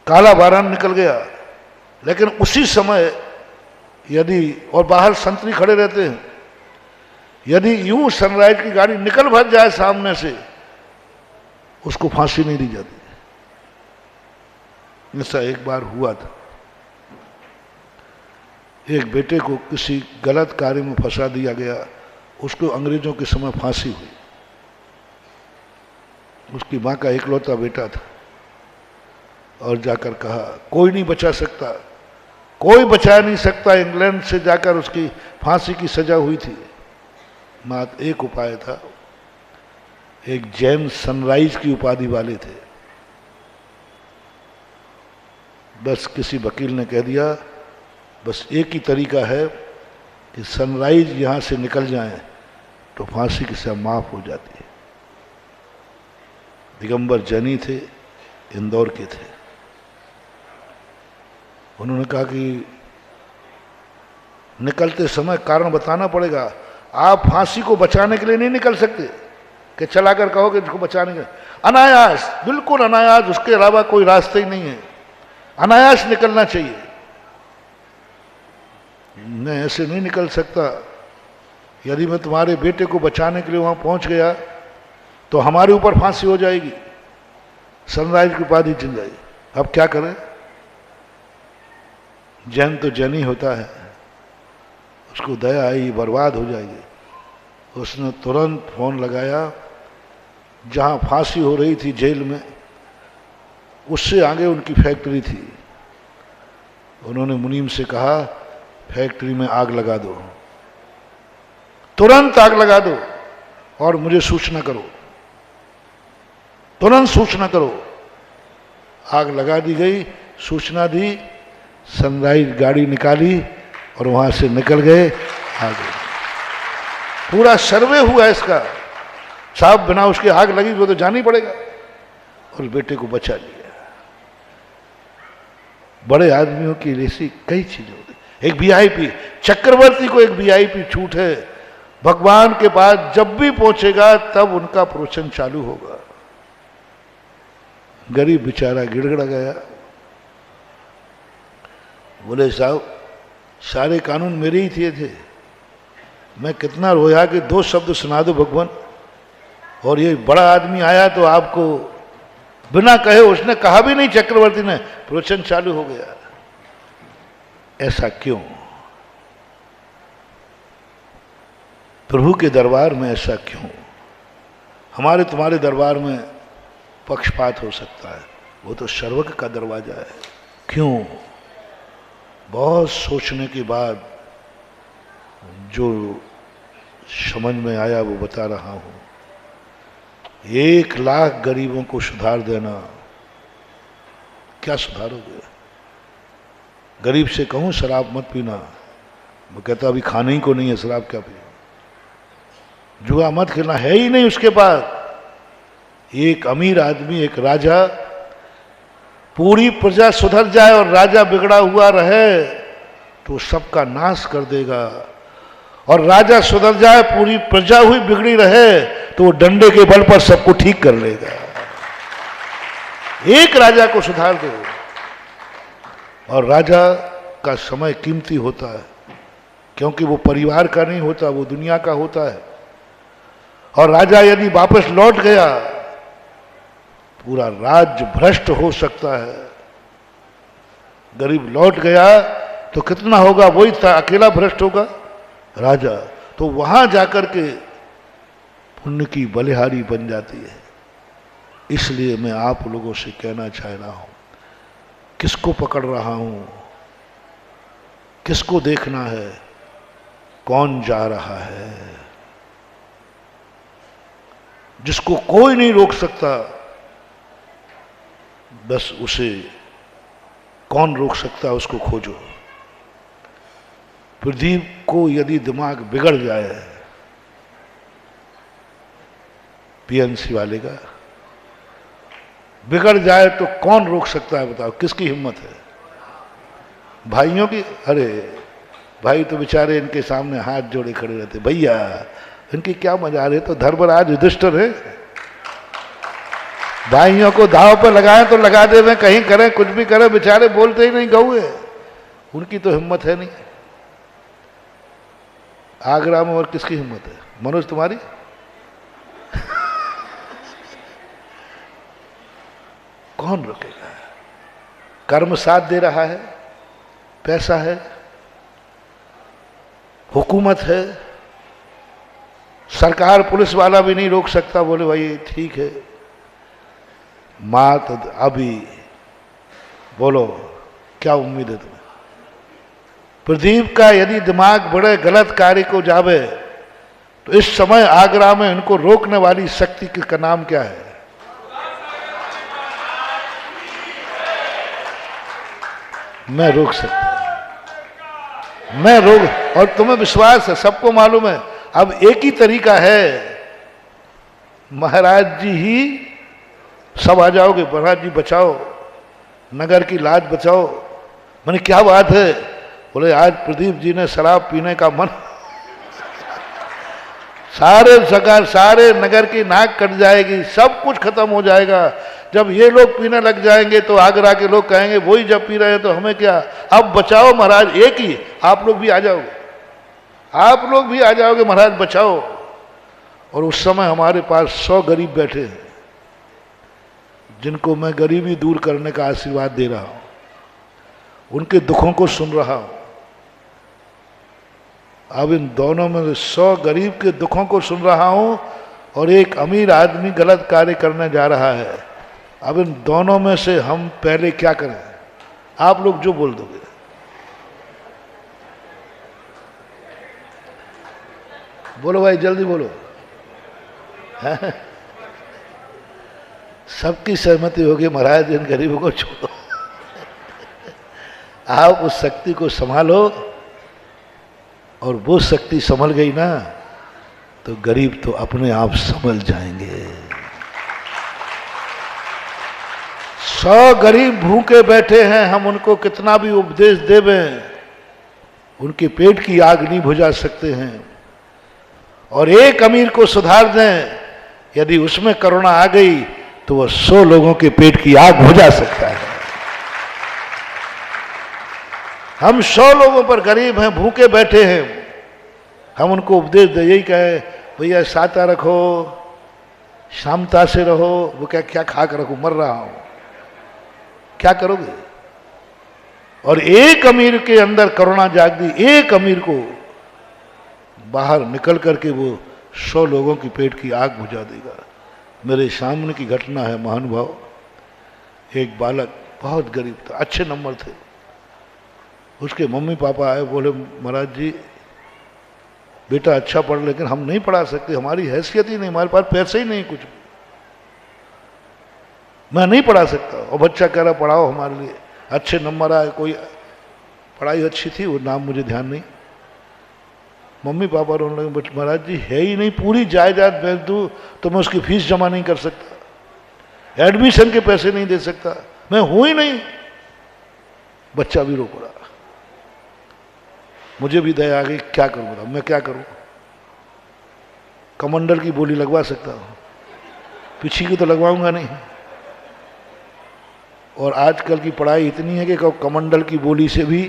काला बारान निकल गया, लेकिन उसी समय यदि, और बाहर संतरी खड़े रहते हैं, यदि यूं सनराइज की गाड़ी निकल भर जाए सामने से, उसको फांसी नहीं दी जाती। ऐसा एक बार हुआ था, एक बेटे को किसी गलत कार्य में फंसा दिया गया, उसको अंग्रेजों के समय फांसी हुई। उसकी मां का इकलौता बेटा था और जाकर कहा कोई नहीं बचा सकता, कोई बचा नहीं सकता। इंग्लैंड से जाकर उसकी फांसी की सजा हुई थी। मात्र एक उपाय था। एक जैन सनराइज की उपाधि वाले थे। बस किसी वकील ने कह दिया बस एक ही तरीका है कि सनराइज यहां से निकल जाए तो फांसी की सजा माफ हो जाती है। दिगंबर जैनी थे, इंदौर के थे। उन्होंने कहा कि निकलते समय कारण बताना पड़ेगा। आप फांसी को बचाने के लिए नहीं निकल सकते कि चलाकर कहोगे इसको बचाने के, अनायास, बिल्कुल अनायास, उसके अलावा कोई रास्ता ही नहीं है, अनायास निकलना चाहिए। मैं ऐसे नहीं निकल सकता। यदि मैं तुम्हारे बेटे को बचाने के लिए वहां पहुंच गया तो हमारे ऊपर फांसी हो जाएगी, सनराइज की उपाधि चिन जाएगी। अब क्या करें? जैन तो जैन ही होता है, उसको दया आई, बर्बाद हो जाएगी। उसने तुरंत फोन लगाया जहां फांसी हो रही थी जेल में, उससे आगे उनकी फैक्ट्री थी। उन्होंने मुनीम से कहा फैक्ट्री में आग लगा दो, तुरंत आग लगा दो और मुझे सूचना करो, तुरंत सूचना करो। आग लगा दी गई, सूचना दी, सनराइज गाड़ी निकाली और वहां से निकल गए आगे। पूरा सर्वे हुआ इसका, साहब बिना उसकी आग लगी वो तो जाना ही पड़ेगा, और बेटे को बचा लिया। बड़े आदमियों की ऐसी कई चीजें होती। एक वीआईपी, चक्रवर्ती को एक वीआईपी छूट है, भगवान के पास जब भी पहुंचेगा तब उनका प्रवचन चालू होगा। गरीब बेचारा गिड़गड़ा गया, बोले साहब सारे कानून मेरे ही थे, मैं कितना रोया कि 2 शब्द सुना दो भगवान, और ये बड़ा आदमी आया तो आपको बिना कहे, उसने कहा भी नहीं चक्रवर्ती ने, प्रवचन चालू हो गया। ऐसा क्यों? प्रभु के दरबार में ऐसा क्यों? हमारे तुम्हारे दरबार में पक्षपात हो सकता है, वो तो सर्वज्ञ का दरवाजा है। क्यों? बहुत सोचने के बाद जो समझ में आया वो बता रहा हूं। 1 लाख गरीबों को सुधार देना, क्या सुधारोगे? गरीब से कहूं शराब मत पीना, वो कहता अभी खाने ही को नहीं है, शराब क्या पी? जुआ मत खेलना, है ही नहीं उसके पास। एक अमीर आदमी, एक राजा, पूरी प्रजा सुधर जाए और राजा बिगड़ा हुआ रहे तो सबका नाश कर देगा, और राजा सुधर जाए पूरी प्रजा हुई बिगड़ी रहे तो वो डंडे के बल पर सबको ठीक कर लेगा। एक राजा को सुधार दो, और राजा का समय कीमती होता है, क्योंकि वो परिवार का नहीं होता, वो दुनिया का होता है। और राजा यदि वापस लौट गया, पूरा राज्य भ्रष्ट हो सकता है। गरीब लौट गया तो कितना होगा? वही था, अकेला भ्रष्ट होगा राजा। तो वहां जाकर के पुण्य की बलिहारी बन जाती है। इसलिए मैं आप लोगों से कहना चाह रहा हूं, किसको पकड़ रहा हूं, किसको देखना है, कौन जा रहा है? जिसको कोई नहीं रोक सकता, बस उसे कौन रोक सकता है, उसको खोजो। प्रदीप को यदि दिमाग बिगड़ जाए, पीएनसी वाले का बिगड़ जाए, तो कौन रोक सकता है? बताओ, किसकी हिम्मत है? भाइयों की? अरे भाई तो बेचारे इनके सामने हाथ जोड़े खड़े रहते, भैया इनकी क्या मजा रही। तो धर्मराज युधिष्ठिर है, भाइयों को दाव पे लगाएं तो लगा दे, में कहीं करें कुछ भी करें, बेचारे बोलते ही नहीं, गऊ है। उनकी तो हिम्मत है नहीं। आगरा में और किसकी हिम्मत है? मनोज तुम्हारी? कौन रोकेगा? कर्म साथ दे रहा है, पैसा है, हुकूमत है, सरकार पुलिस वाला भी नहीं रोक सकता। बोले भाई ठीक है, मात अभी बोलो क्या उम्मीद है तुम्हें? प्रदीप का यदि दिमाग बड़े गलत कार्य को जावे तो इस समय आगरा में इनको रोकने वाली शक्ति का नाम क्या है? मैं रोक सकता हूं, मैं रोक। और तुम्हें विश्वास है, सबको मालूम है, अब एक ही तरीका है, महाराज जी ही सब आ जाओगे, महाराज जी बचाओ, नगर की लाज बचाओ। मैंने क्या बात है? बोले आज प्रदीप जी ने शराब पीने का मन, सारे जगह सारे नगर की नाक कट जाएगी, सब कुछ खत्म हो जाएगा। जब ये लोग पीने लग जाएंगे तो आगरा के लोग कहेंगे वही जब पी रहे हैं तो हमें क्या, अब बचाओ महाराज, एक ही आप लोग भी आ जाओगे, आप लोग भी आ जाओगे, महाराज बचाओ। और उस समय हमारे पास 100 गरीब बैठे हैं जिनको मैं गरीबी दूर करने का आशीर्वाद दे रहा हूं, उनके दुखों को सुन रहा हूं। अब इन दोनों में 100 गरीब के दुखों को सुन रहा हूं और एक अमीर आदमी गलत कार्य करने जा रहा है। अब इन दोनों में से हम पहले क्या करें? आप लोग जो बोल दोगे। बोलो भाई, जल्दी बोलो। सबकी सहमति होगी, महाराज इन गरीबों को छोड़ो। आप उस शक्ति को संभालो, और वो शक्ति संभल गई ना तो गरीब तो अपने आप संभल जाएंगे। 100 गरीब भूखे बैठे हैं, हम उनको कितना भी उपदेश देवें, उनके पेट की आग नहीं बुझा सकते हैं। और एक अमीर को सुधार दें, यदि उसमें करुणा आ गई तो वह 100 लोगों के पेट की आग बुझा सकता है। हम 100 लोगों पर गरीब हैं, भूखे बैठे हैं, हम उनको उपदेश दे, यही कहे भैया साता रखो, शांता से रहो। वो क्या खा कर रखो, मर रहा हूं, क्या करोगे? और एक अमीर के अंदर करुणा जाग दी, एक अमीर को बाहर निकल करके वो 100 लोगों की पेट की आग बुझा देगा। मेरे सामने की घटना है महानुभाव। एक बालक बहुत गरीब था, अच्छे नंबर थे, उसके मम्मी पापा आए, बोले महाराज जी बेटा अच्छा पढ़, लेकिन हम नहीं पढ़ा सकते, हमारी हैसियत ही नहीं, हमारे पास पैसे ही नहीं, कुछ मैं नहीं पढ़ा सकता। और बच्चा कह रहा पढ़ाओ हमारे लिए, अच्छे नंबर आए, कोई पढ़ाई अच्छी थी, वो नाम मुझे ध्यान नहीं। मम्मी पापा रोने लगे, बट महाराज जी है ही नहीं, पूरी जायदाद बेच दूं तो मैं उसकी फीस जमा नहीं कर सकता, एडमिशन के पैसे नहीं दे सकता, मैं हूं ही नहीं। बच्चा भी रो पड़ा, मुझे भी दया आ गई, क्या करूँ बताओ, मैं क्या करूँ? कमंडल की बोली लगवा सकता हूँ, पीछे की तो लगवाऊंगा नहीं। और आजकल की पढ़ाई इतनी है कि कमंडल की बोली से भी,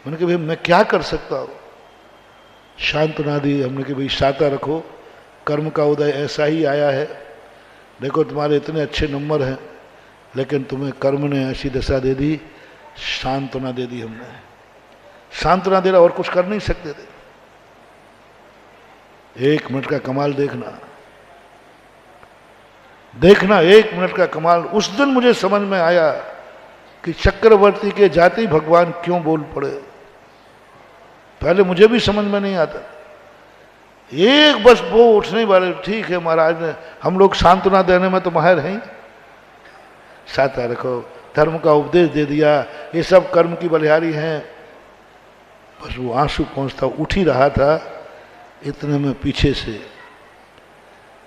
मैंने कहा भाई मैं क्या कर सकता हूँ? सांत्वना दी हमने कि भाई साता रखो, कर्म का उदय ऐसा ही आया है, देखो तुम्हारे इतने अच्छे नंबर हैं, लेकिन तुम्हें कर्म ने ऐसी दशा दे दी, सांत्वना दे दी हमने, सांत्वना दे रहा, और कुछ कर नहीं सकते थे। 1 मिनट का कमाल देखना, देखना 1 मिनट का कमाल। उस दिन मुझे समझ में आया कि चक्रवर्ती के जाति भगवान क्यों बोल पड़े। पहले मुझे भी समझ में नहीं आता, एक बस वो उठने वाले, ठीक है महाराज ने, हम लोग सांत्वना देने में तो माहिर हैं, साता रखो, धर्म का उपदेश दे दिया, ये सब कर्म की बलिहारी हैं। बस वो आंसू पहुंचता उठ ही रहा था, इतने में पीछे से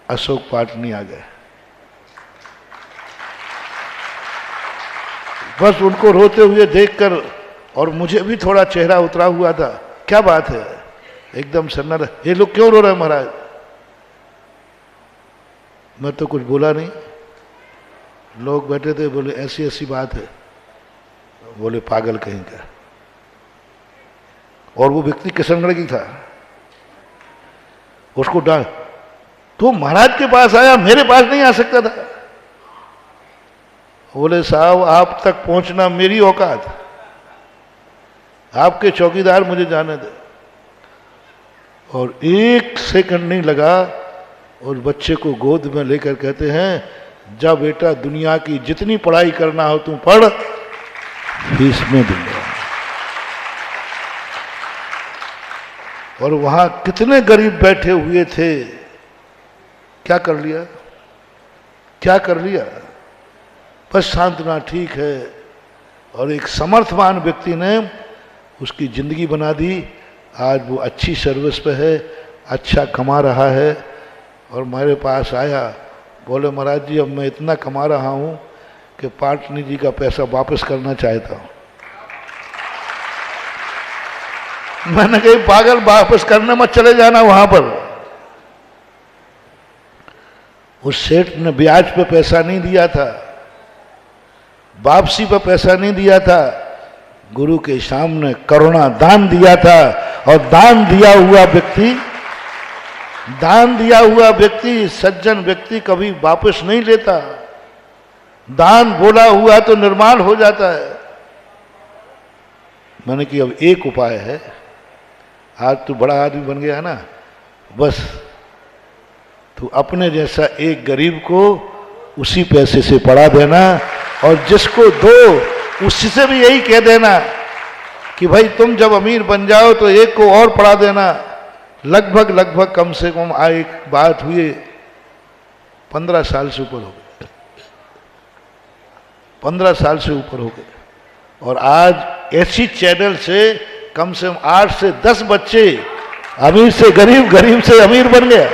अशोक पाटनी आ गए। बस उनको रोते हुए देखकर, और मुझे भी थोड़ा चेहरा उतरा हुआ था, क्या बात है, एकदम सन्ना, ये लोग क्यों रो रहे हैं महाराज? मैं तो कुछ बोला नहीं, लोग बैठे थे, बोले ऐसी ऐसी बात है, बोले पागल कहीं का। और वो व्यक्ति किशनगढ़ की था, उसको डांट, तो महाराज के पास आया, मेरे पास नहीं आ सकता था। बोले साहब आप तक पहुंचना मेरी औकात, आपके चौकीदार मुझे जाने दे। और 1 सेकंड नहीं लगा, और बच्चे को गोद में लेकर कहते हैं जा बेटा, दुनिया की जितनी पढ़ाई करना हो तू पढ़, फीस में दूंगा। और वहां कितने गरीब बैठे हुए थे, क्या कर लिया, क्या कर लिया, बस सांत्वना ठीक है। और एक समर्थवान व्यक्ति ने उसकी जिंदगी बना दी। आज वो अच्छी सर्विस पे है, अच्छा कमा रहा है। और मेरे पास आया, बोले महाराज जी अब मैं इतना कमा रहा हूं कि पाटनी जी का पैसा वापस करना चाहता हूं। मैंने कही पागल, वापस करने मत चले जाना वहां पर। उस सेठ ने ब्याज पे पैसा नहीं दिया था, वापसी पे पैसा नहीं दिया था, गुरु के सामने करुणा दान दिया था। और दान दिया हुआ व्यक्ति सज्जन व्यक्ति कभी वापस नहीं लेता। दान बोला हुआ तो निर्माण हो जाता है। मैंने कि अब एक उपाय है, आज तू बड़ा आदमी बन गया ना, बस तू अपने जैसा एक गरीब को उसी पैसे से पढ़ा देना, और जिसको दो उससे भी यही कह देना कि भाई तुम जब अमीर बन जाओ तो एक को और पढ़ा देना। लगभग कम से कम एक बात हुई 15 साल से ऊपर हो गए, 15 साल से ऊपर हो गए। और आज ऐसी चैनल से कम 8 से 10 बच्चे अमीर से गरीब, गरीब से अमीर बन गया।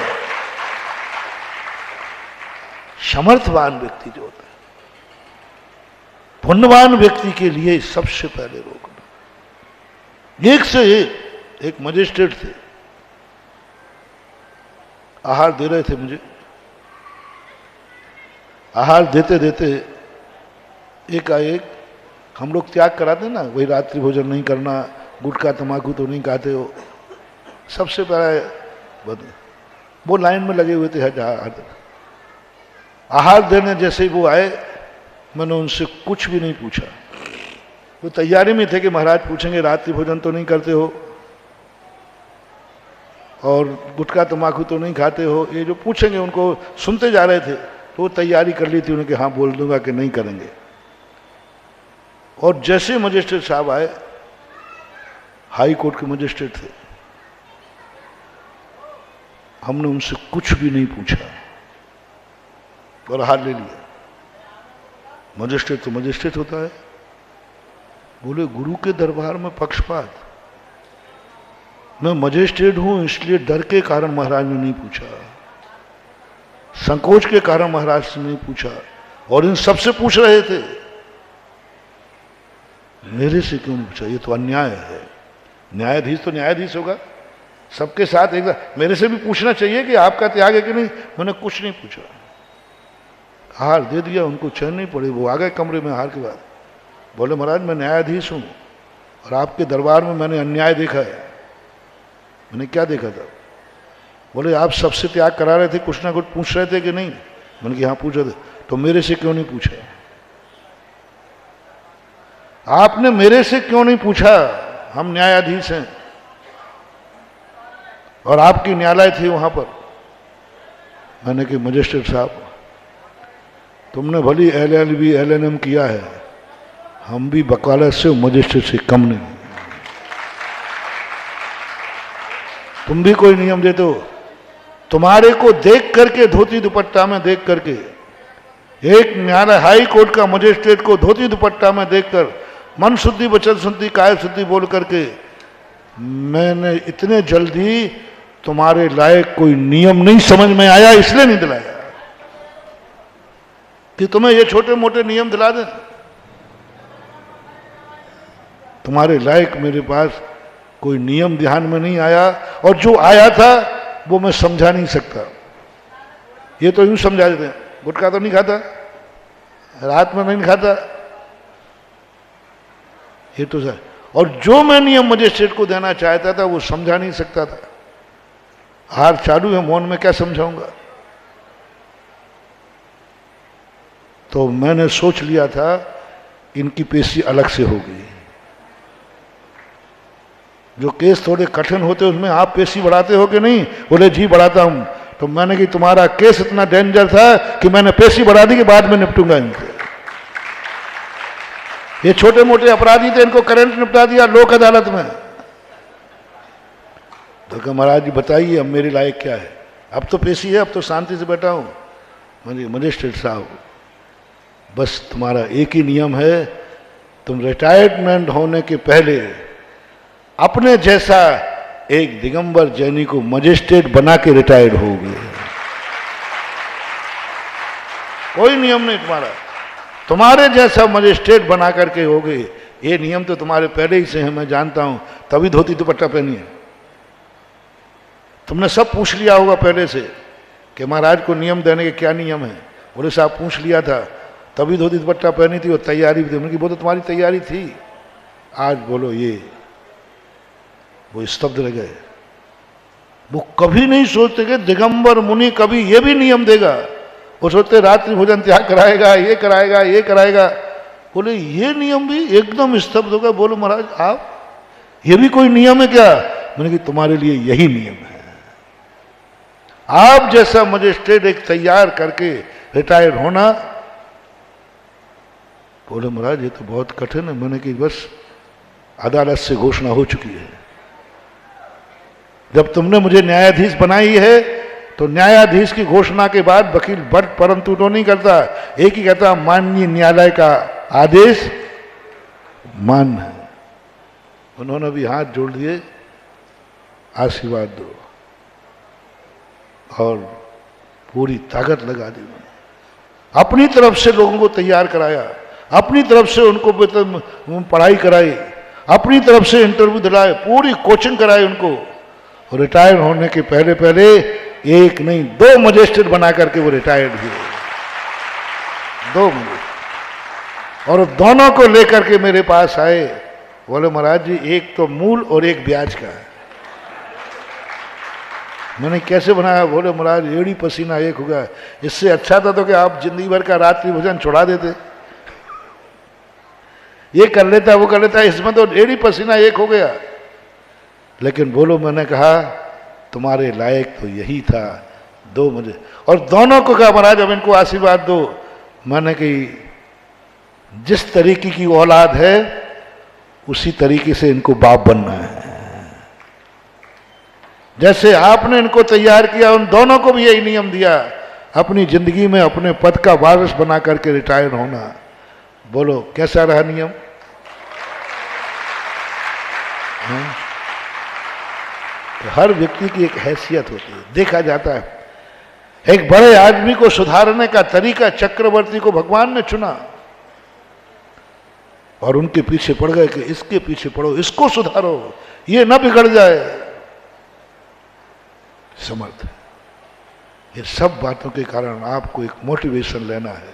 समर्थवान व्यक्ति जो होता है, पुण्यवान व्यक्ति के लिए सबसे पहले रोकना। एक से एक मजिस्ट्रेट थे, आहार दे रहे थे मुझे। आहार देते देते एकाएक, हम लोग त्याग कराते ना, वही रात्रि भोजन नहीं करना, गुटखा तंबाकू तो नहीं खाते हो, सबसे पहले वो लाइन में लगे हुए थे। आहार देने जैसे ही वो आए, मैंने उनसे कुछ भी नहीं पूछा। वो तैयारी में थे कि महाराज पूछेंगे रात्रि भोजन तो नहीं करते हो और गुटखा तंबाकू तो नहीं खाते हो, ये जो पूछेंगे उनको सुनते जा रहे थे। तो वो तैयारी कर ली थी उन्हें कि हाँ बोल दूंगा कि नहीं करेंगे। और जैसे मजिस्ट्रेट साहब आए, हाई कोर्ट के मजिस्ट्रेट थे, हमने उनसे कुछ भी नहीं पूछा और हार ले लिया। मजिस्ट्रेट तो मजिस्ट्रेट होता है। बोले गुरु के दरबार में पक्षपात, मैं मजिस्ट्रेट हूं इसलिए डर के कारण महाराज ने नहीं पूछा, संकोच के कारण महाराज से नहीं पूछा, और इन सबसे पूछ रहे थे, मेरे से क्यों नहीं पूछा? ये तो अन्याय है। न्यायाधीश तो न्यायाधीश होगा, सबके साथ एक मेरे से भी पूछना चाहिए कि आपका त्याग है कि नहीं। मैंने कुछ नहीं पूछा, हार दे दिया, उनको चैन नहीं पड़ी। वो आ गए कमरे में हार के बाद, बोले महाराज मैं न्यायाधीश हूं और आपके दरबार में मैंने अन्याय देखा है। मैंने क्या देखा था? बोले आप सबसे त्याग करा रहे थे, कुछ ना कुछ पूछ रहे थे कि नहीं? मैंने कहा हाँ पूछ रहे थे। तो मेरे से क्यों नहीं पूछा? आपने मेरे से क्यों नहीं पूछा? हम न्यायाधीश हैं और आपकी न्यायालय थी वहां पर। मैंने कहा मजिस्ट्रेट साहब तुमने भली LLB LLM किया है, हम भी वकालत से मजिस्ट्रेट से कम नहीं। तुम भी कोई नियम देते हो, तुम्हारे को देख करके, धोती दुपट्टा में देख करके, एक न्यायालय हाई कोर्ट का मजिस्ट्रेट को धोती दुपट्टा में देखकर मन शुद्धि वचन शुद्धि काय शुद्धि बोल करके, मैंने इतने जल्दी तुम्हारे लायक कोई नियम नहीं समझ में आया, इसलिए नहीं दिलाया कि तुम्हें ये छोटे मोटे नियम दिला दें। तुम्हारे लायक मेरे पास कोई नियम ध्यान में नहीं आया, और जो आया था वो मैं समझा नहीं सकता। ये तो यूं समझा देते हैं, गुटखा तो नहीं खाता, रात में नहीं खाता, ये तो सर। और जो मैं नियम मजिस्ट्रेट को देना चाहता था वो समझा नहीं सकता था। हार चालू है, मौन में क्या समझाऊंगा? तो मैंने सोच लिया था इनकी पेशी अलग से होगी। जो केस थोड़े कठिन होते उसमें आप पेशी बढ़ाते हो कि नहीं? बोले जी बढ़ाता हूं। तो मैंने कि तुम्हारा केस इतना डेंजर था कि मैंने पेशी बढ़ा दी कि बाद में निपटूंगा इनसे। ये छोटे मोटे अपराधी थे, इनको करंट निपटा दिया लोक अदालत में। तो कहा महाराज जी बताइए अब मेरे लायक क्या है, अब तो पेशी है, अब तो शांति से बैठा हूँ। मैंने मजिस्ट्रेट साहब बस तुम्हारा एक ही नियम है, तुम रिटायरमेंट होने के पहले अपने जैसा एक दिगंबर जैनी को मजिस्ट्रेट बना के रिटायर्ड होगे। कोई नियम नहीं तुम्हारा, तुम्हारे जैसा मजिस्ट्रेट बना करके होगे। ये नियम तो तुम्हारे पहले ही से है, मैं जानता हूं, तभी धोती दुपट्टा पहनी है। तुमने सब पूछ लिया होगा पहले से कि महाराज को नियम देने के क्या नियम है। बोले साहब पूछ लिया था, तभी धोती दुपट्टा पहनी थी और तैयारी भी थी। उनकी वो तो तुम्हारी तैयारी थी। आज बोलो ये, वो स्तब्ध रह गए। वो कभी नहीं सोचते कि दिगंबर मुनि कभी ये भी नियम देगा। वो सोचते रात्रि भोजन त्याग कराएगा, ये कराएगा, ये कराएगा। बोले ये नियम भी एकदम स्तब्ध होगा। बोलो महाराज आप, ये भी कोई नियम है क्या? मैंने कि तुम्हारे लिए यही नियम है। आप जैसा मजिस्ट्रेट एक तैयार करके रिटायर होना। बोले महाराज ये तो बहुत कठिन है। मैंने कि बस अदालत से घोषणा हो चुकी है, जब तुमने मुझे न्यायाधीश बनाई है तो न्यायाधीश की घोषणा के बाद वकील बट परंतु तो नहीं करता, एक ही कहता माननीय न्यायालय का आदेश मान्य है। उन्होंने भी हाथ जोड़ दिए, आशीर्वाद दो, और पूरी ताकत लगा दी। अपनी तरफ से लोगों को तैयार कराया, अपनी तरफ से उनको पढ़ाई कराई, अपनी तरफ से इंटरव्यू दिलाए, पूरी कोचिंग कराई उनको। और रिटायर होने के पहले पहले एक नहीं 2 मजिस्ट्रेट बना करके वो रिटायर्ड हुए। 2 मजिस्ट्रेट, और दोनों को लेकर के मेरे पास आए। बोले महाराज जी एक तो मूल और एक ब्याज का है। मैंने कैसे बनाया? बोले महाराज एड़ी पसीना एक हो गया। इससे अच्छा था तो कि आप जिंदगी भर का रात्रि भोजन छुड़ा देते, ये कर लेता वो कर लेता, इसमें तो एड़ी पसीना एक हो गया। लेकिन बोलो मैंने कहा तुम्हारे लायक तो यही था 2 मुझे। और दोनों को कहा महाराज अब इनको आशीर्वाद दो। मैंने कि जिस तरीके की औलाद है उसी तरीके से इनको बाप बनना है। जैसे आपने इनको तैयार किया, उन दोनों को भी यही नियम दिया, अपनी जिंदगी में अपने पद का वारिस बना करके रिटायर होना। बोलो कैसा रहा नियम? तो हर व्यक्ति की एक हैसियत होती है, देखा जाता है। एक बड़े आदमी को सुधारने का तरीका चक्रवर्ती को भगवान ने चुना और उनके पीछे पड़ गए कि इसके पीछे पड़ो, इसको सुधारो, ये न बिगड़ जाए। समर्थ है। ये सब बातों के कारण आपको एक मोटिवेशन लेना है।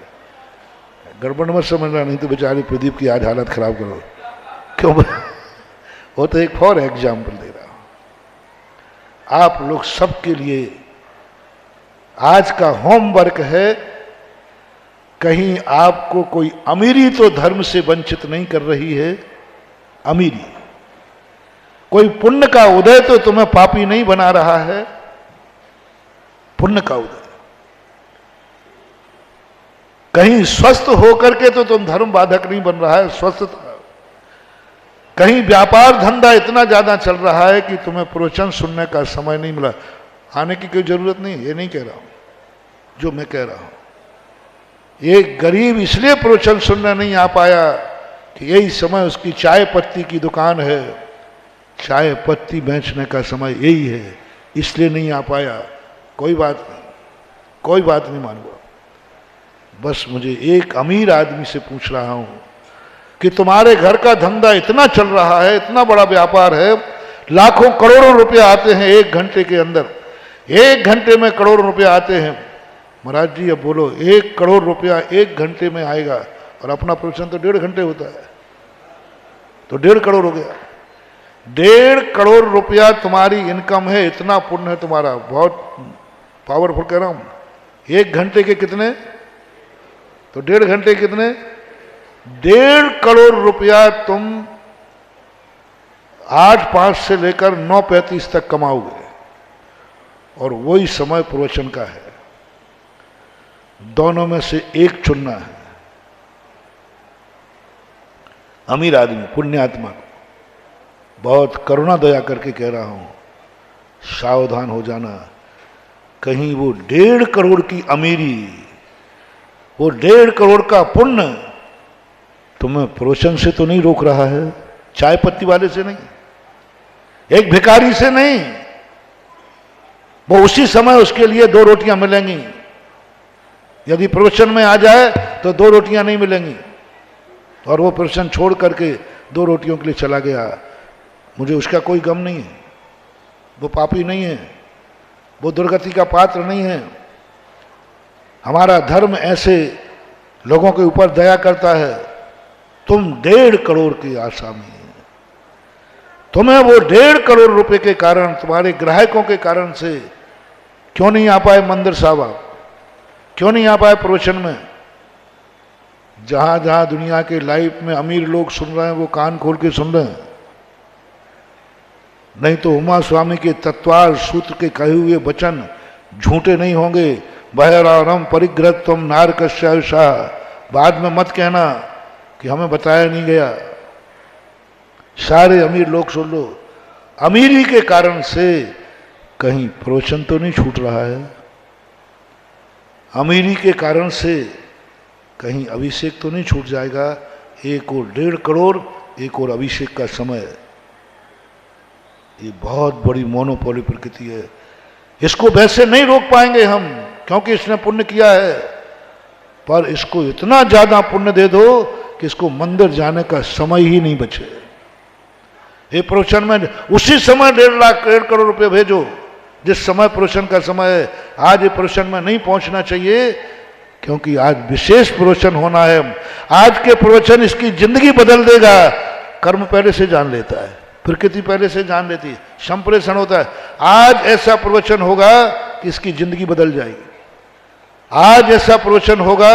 गड़बड़ मत समझना, नहीं तो बेचारी प्रदीप की आज हालत खराब करो। क्यों? वो तो एक फॉर एग्जाम्पल दे रहा हूं। आप लोग सबके लिए आज का होमवर्क है, कहीं आपको कोई अमीरी तो धर्म से वंचित नहीं कर रही है। अमीरी, कोई पुण्य का उदय तो तुम्हें पापी नहीं बना रहा है। पुण्य का उदय, कहीं स्वस्थ होकर के तो तुम धर्म बाधक नहीं बन रहा है, स्वस्थता। कहीं व्यापार धंधा इतना ज्यादा चल रहा है कि तुम्हें प्रवचन सुनने का समय नहीं मिला। आने की कोई जरूरत नहीं, ये नहीं कह रहा हूं, जो मैं कह रहा हूं। एक गरीब इसलिए प्रवचन सुनने नहीं आ पाया कि यही समय उसकी चाय पत्ती की दुकान है, चाय पत्ती बेचने का समय यही है, इसलिए नहीं आ पाया। कोई बात नहीं, कोई बात नहीं मानूंगा। बस मुझे एक अमीर आदमी से पूछ रहा हूं कि तुम्हारे घर का धंधा इतना चल रहा है, इतना बड़ा व्यापार है, लाखों करोड़ों रुपए आते हैं 1 घंटे के अंदर, 1 घंटे में करोड़ों रुपए आते हैं। महाराज जी अब बोलो 1 करोड़ रुपया 1 घंटे में आएगा, और अपना प्रवचन तो 1.5 घंटे होता है, तो 1.5 करोड़ हो गया। 1.5 करोड़ रुपया तुम्हारी इनकम है, इतना पुण्य है तुम्हारा। बहुत पावरफुल कह रहा हूं। 1 घंटे के कितने? तो 1.5 घंटे कितने? 1.5 करोड़ रुपया तुम 8:05 से लेकर 9:35 तक कमाओगे, और वही समय प्रवचन का है। दोनों में से एक चुनना है। अमीर आदमी, पुण्यात्मा को बहुत करुणा दया करके कह रहा हूं, सावधान हो जाना, कहीं वो 1.5 करोड़ की अमीरी, वो 1.5 करोड़ का पुण्य तुम्हें प्रवचन से तो नहीं रोक रहा है, चाय पत्ती वाले से नहीं, एक भिखारी से नहीं। वो उसी समय उसके लिए 2 रोटियां मिलेंगी, यदि प्रवचन में आ जाए तो 2 रोटियां नहीं मिलेंगी, और वो प्रवचन छोड़ करके 2 रोटियों के लिए चला गया। मुझे उसका कोई गम नहीं है, वो पापी नहीं है, वो दुर्गति का पात्र नहीं है। हमारा धर्म ऐसे लोगों के ऊपर दया करता है। तुम 1.5 करोड़ की आशा में, तुम्हें वो 1.5 करोड़ रुपए के कारण, तुम्हारे ग्राहकों के कारण से क्यों नहीं आ पाए मंदिर साहब, आप क्यों नहीं आ पाए प्रवचन में? जहां जहां दुनिया के लाइफ में अमीर लोग सुन रहे हैं वो कान खोल के सुन रहे हैं, नहीं तो उमा स्वामी के तत्वार सूत्र के कहे हुए वचन झूठे नहीं होंगे। बहरारम परिग्रह तुम नार कश्यायुषा, बाद में मत कहना कि हमें बताया नहीं गया। सारे अमीर लोग सुन लो, अमीरी के कारण से कहीं प्रवचन तो नहीं छूट रहा है, अमीरी के कारण से कहीं अभिषेक तो नहीं छूट जाएगा। एक और 1.5 करोड़, एक और अभिषेक का समय, ये बहुत बड़ी मोनोपोली प्रकृति है। इसको वैसे नहीं रोक पाएंगे हम, क्योंकि इसने पुण्य किया है, पर इसको इतना ज्यादा पुण्य दे दो कि इसको मंदिर जाने का समय ही नहीं बचे। ये प्रवचन में उसी समय 1.5 करोड़ रुपए भेजो जिस समय प्रवचन का समय है। आज ये प्रवचन में नहीं पहुंचना चाहिए, क्योंकि आज विशेष प्रवचन होना है। आज के प्रवचन इसकी जिंदगी बदल देगा। कर्म पहले से जान लेता है, प्रकृति पहले से जान लेती है, संप्रेषण होता है। आज ऐसा प्रवचन होगा कि इसकी जिंदगी बदल जाएगी। आज ऐसा प्रवचन होगा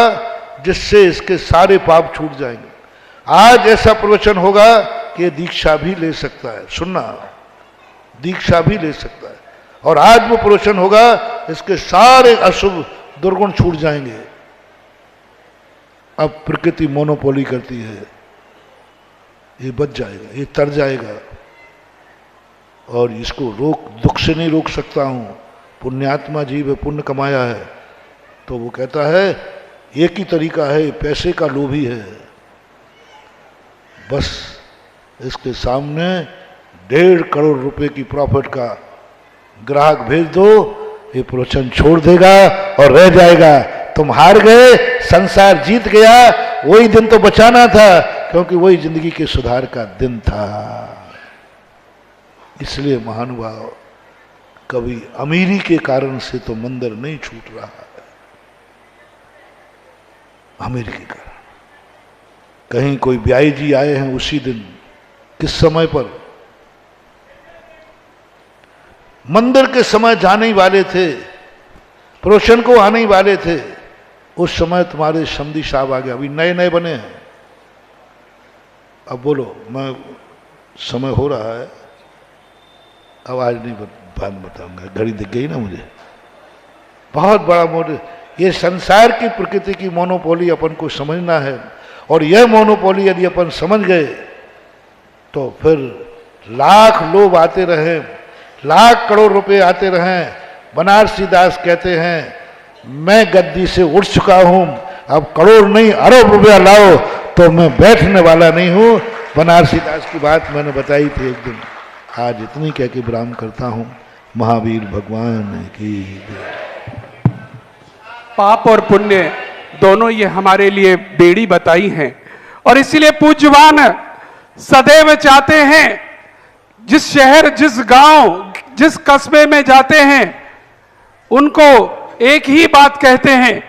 जिससे इसके सारे पाप छूट जाएंगे। आज ऐसा प्रवचन होगा कि ये दीक्षा भी ले सकता है, सुनना, दीक्षा भी ले सकता है। और आज वो प्रवचन होगा इसके सारे अशुभ दुर्गुण छूट जाएंगे। अब प्रकृति मोनोपोली करती है, ये बच जाएगा, ये तर जाएगा, और इसको दुख से नहीं रोक सकता हूं। पुण्यात्मा जीव है, पुण्य कमाया है, तो वो कहता है एक ही तरीका है, पैसे का लोभी है, बस इसके सामने 1.5 करोड़ रुपए की प्रॉफिट का ग्राहक भेज दो, ये प्रवचन छोड़ देगा और रह जाएगा। तुम हार गए, संसार जीत गया। वही दिन तो बचाना था, क्योंकि वही जिंदगी के सुधार का दिन था। इसलिए महानुभाव, कभी अमीरी के कारण से तो मंदिर नहीं छूट रहा है, अमीरी के कारण। कहीं कोई ब्याई जी आए हैं उसी दिन, किस समय पर? मंदिर के समय जाने ही वाले थे, प्रवचन को आने ही वाले थे, उस समय तुम्हारे समधी साहब आ गए, अभी नए नए बने हैं। अब बोलो, मैं समय हो रहा है, अब आज नहीं, बाद में बताऊंगा, घड़ी दिख गई ना मुझे। बहुत बड़ा मोड, ये संसार की प्रकृति की मोनोपोली अपन को समझना है। और यह मोनोपोली यदि अपन समझ गए तो फिर लाख लोग आते रहे, लाख करोड़ रुपए आते रहें। बनारसी दास कहते हैं, मैं गद्दी से उठ चुका हूं, अब करोड़ नहीं अरब रुपया लाओ तो मैं बैठने वाला नहीं हूं। बनारसी दास की बात मैंने बताई थी एक दिन। आज इतनी कह के विराम करता हूं। महावीर भगवान की जय। पाप और पुण्य दोनों ये हमारे लिए बेड़ी बताई हैं, और इसीलिए पूज्यवान सदैव चाहते हैं जिस शहर, जिस गांव, जिस कस्बे में जाते हैं उनको एक ही बात कहते हैं